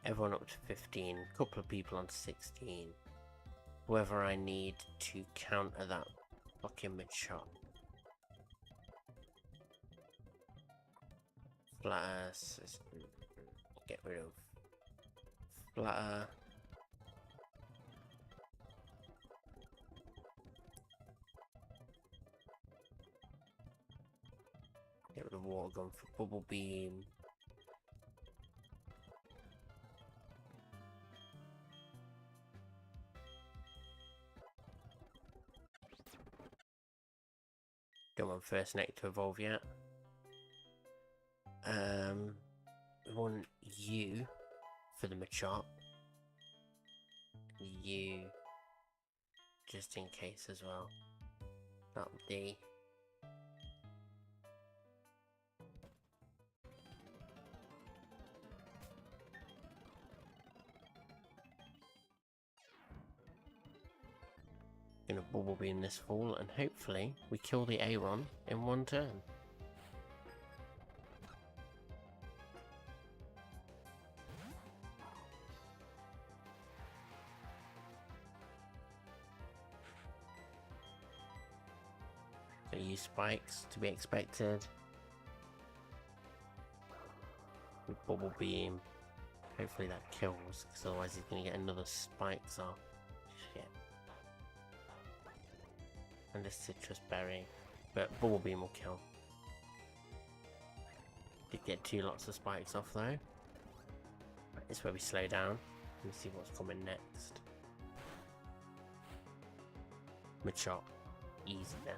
Everyone up to 15. A couple of people on 16. Whoever I need to counter that fucking mid-shot. Flatter. Get rid of Flatter. Get rid of Water Gun for Bubble Beam. Don't want First Neck to evolve yet. We want you for the Machop. You just in case as well. That'll be. Gonna Bubble Beam this fall and hopefully we kill the Aeron in one turn. Gonna use spikes to be expected. With Bubble Beam. Hopefully that kills, because otherwise he's gonna get another spikes off. Shit. And a Citrus Berry. But Bubble Beam will kill. Did get 2 lots of spikes off though. Right, this is where we slow down and see what's coming next. Machop. Easy then.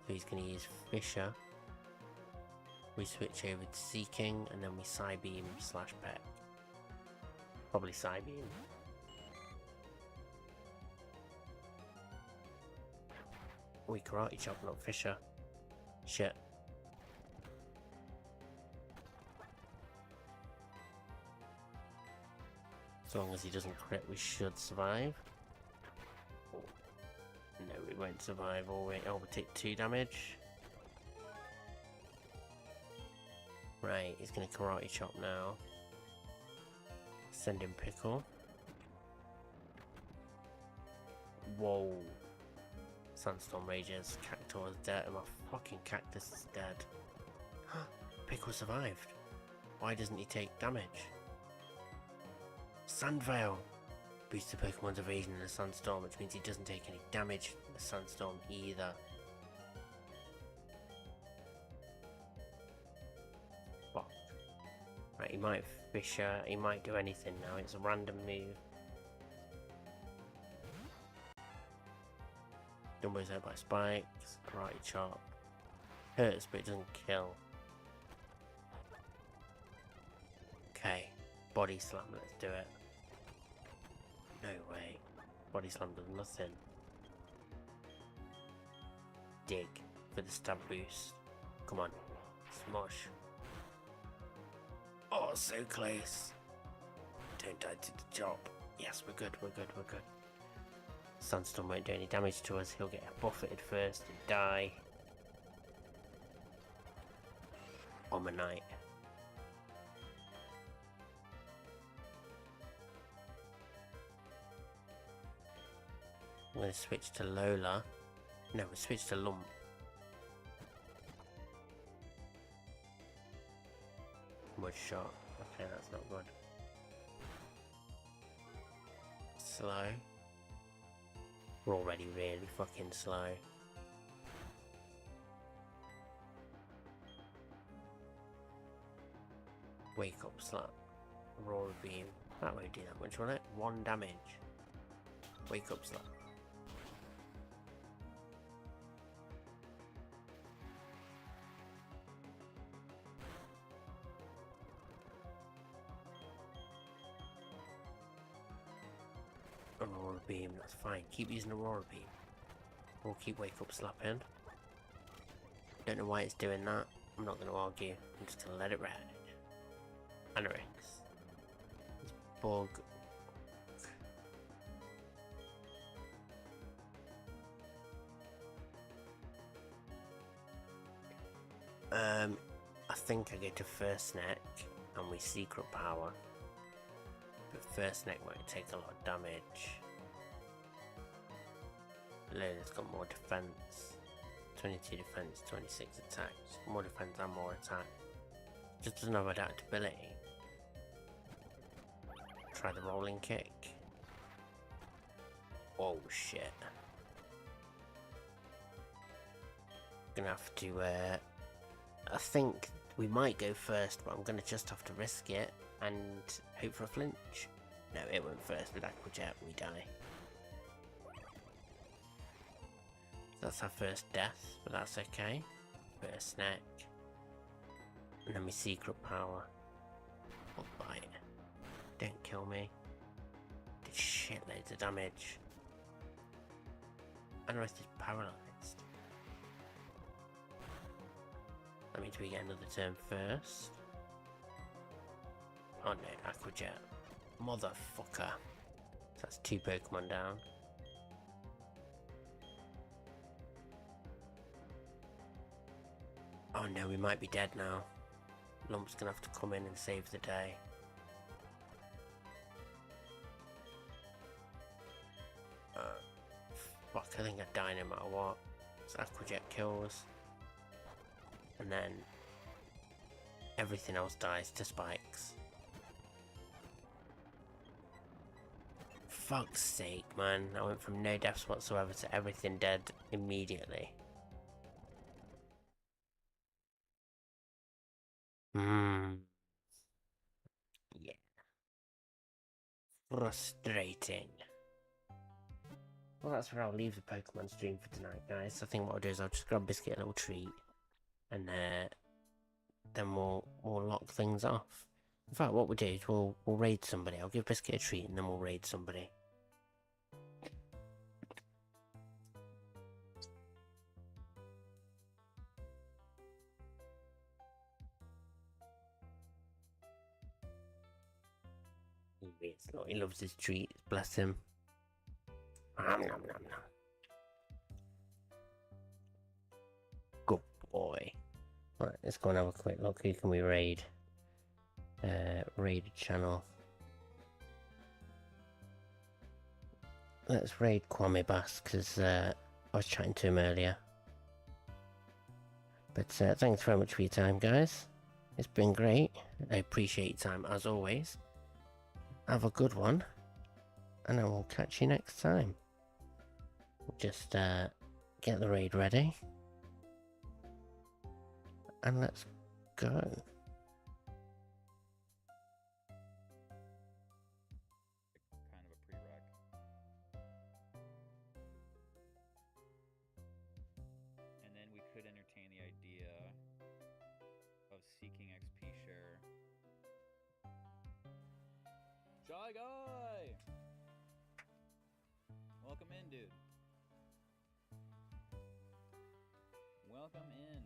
So he's going to use Fisher. We switch over to Seeking and then we Psybeam / Peck. Probably Psybeam. We Karate Chop, not Fisher. Shit. As long as he doesn't crit, we should survive. No, we won't survive. Oh, we take 2 damage. Right, he's going to Karate Chop now. Send him Pickle. Whoa. Sandstorm rages. Cactuar is dead. And my fucking cactus is dead. Pickle survived. Why doesn't he take damage? Sandveil. Boosts the Pokemon's evasion in a Sandstorm, which means he doesn't take any damage in the Sandstorm either. Fuck. Right, he might Fisher, he might do anything now. It's a random move. Dumbo's hurt by spikes. Karate Chop. Hurts, but it doesn't kill. Okay. Body Slam, let's do it. No way. Body Slam does nothing. Dig for the stab boost. Come on. Smosh. Oh, so close. Don't die to the chop. Yes, we're good, we're good, we're good. Sandstorm won't do any damage to us. He'll get buffeted first and die. Omanite. I'm going to switch to Lola. No, we'll switch to Lump. Mud Shot. Okay, that's not good. Slow. We're already really fucking slow. Wake Up Slap. Aurora Beam. That won't do that much, will it? 1 damage. Wake Up Slap. Aurora Beam, that's fine. Keep using Aurora Beam. We'll keep Wake Up slapping. Don't know why it's doing that. I'm not going to argue. I'm just going to let it ride. Anorix. It's Bug. I think I go to First Neck and we Secret Power. But first Snake won't take a lot of damage. Lola's got more defense. 22 defense, 26 attacks. More defense and more attack. Just doesn't have adaptability. Try the rolling kick. Oh shit. Gonna have to, I think we might go first, but I'm gonna just have to risk it and hope for a flinch. No, it went first with Aqua Jet, we die. That's our first death, but that's okay. Bit of snack. And then my secret power. Bug bite. Don't kill me. Did shitloads of damage. And the rest is paralyzed. That means we get another turn first. Oh no, Aqua Jet. Motherfucker. So that's 2 Pokemon down. Oh no, we might be dead now. Lump's gonna have to come in and save the day. Fuck, I think I'd die no matter what. So Aqua Jet kills. And then everything else dies to spikes. Fuck's sake, man. I went from no deaths whatsoever to everything dead immediately. Yeah. Frustrating. Well, that's where I'll leave the Pokemon stream for tonight, guys. I think what I'll do is I'll just grab Biscuit a little treat. And then we'll lock things off. In fact, what we'll do is we'll raid somebody. I'll give Biscuit a treat and then we'll raid somebody. He loves his treats, bless him. Nom, nom, nom, nom. Good boy. Right, let's go and have a quick look. Who can we raid? Raid channel. Let's raid Kwame Bass because I was chatting to him earlier. But thanks very much for your time, guys. It's been great. I appreciate your time as always. Have a good one, and I will catch you next time. Just get the raid ready, and let's go. Kind of a prereq. And then we could entertain the idea of seeking XP share. Shy Guy! Welcome in, dude. Welcome in.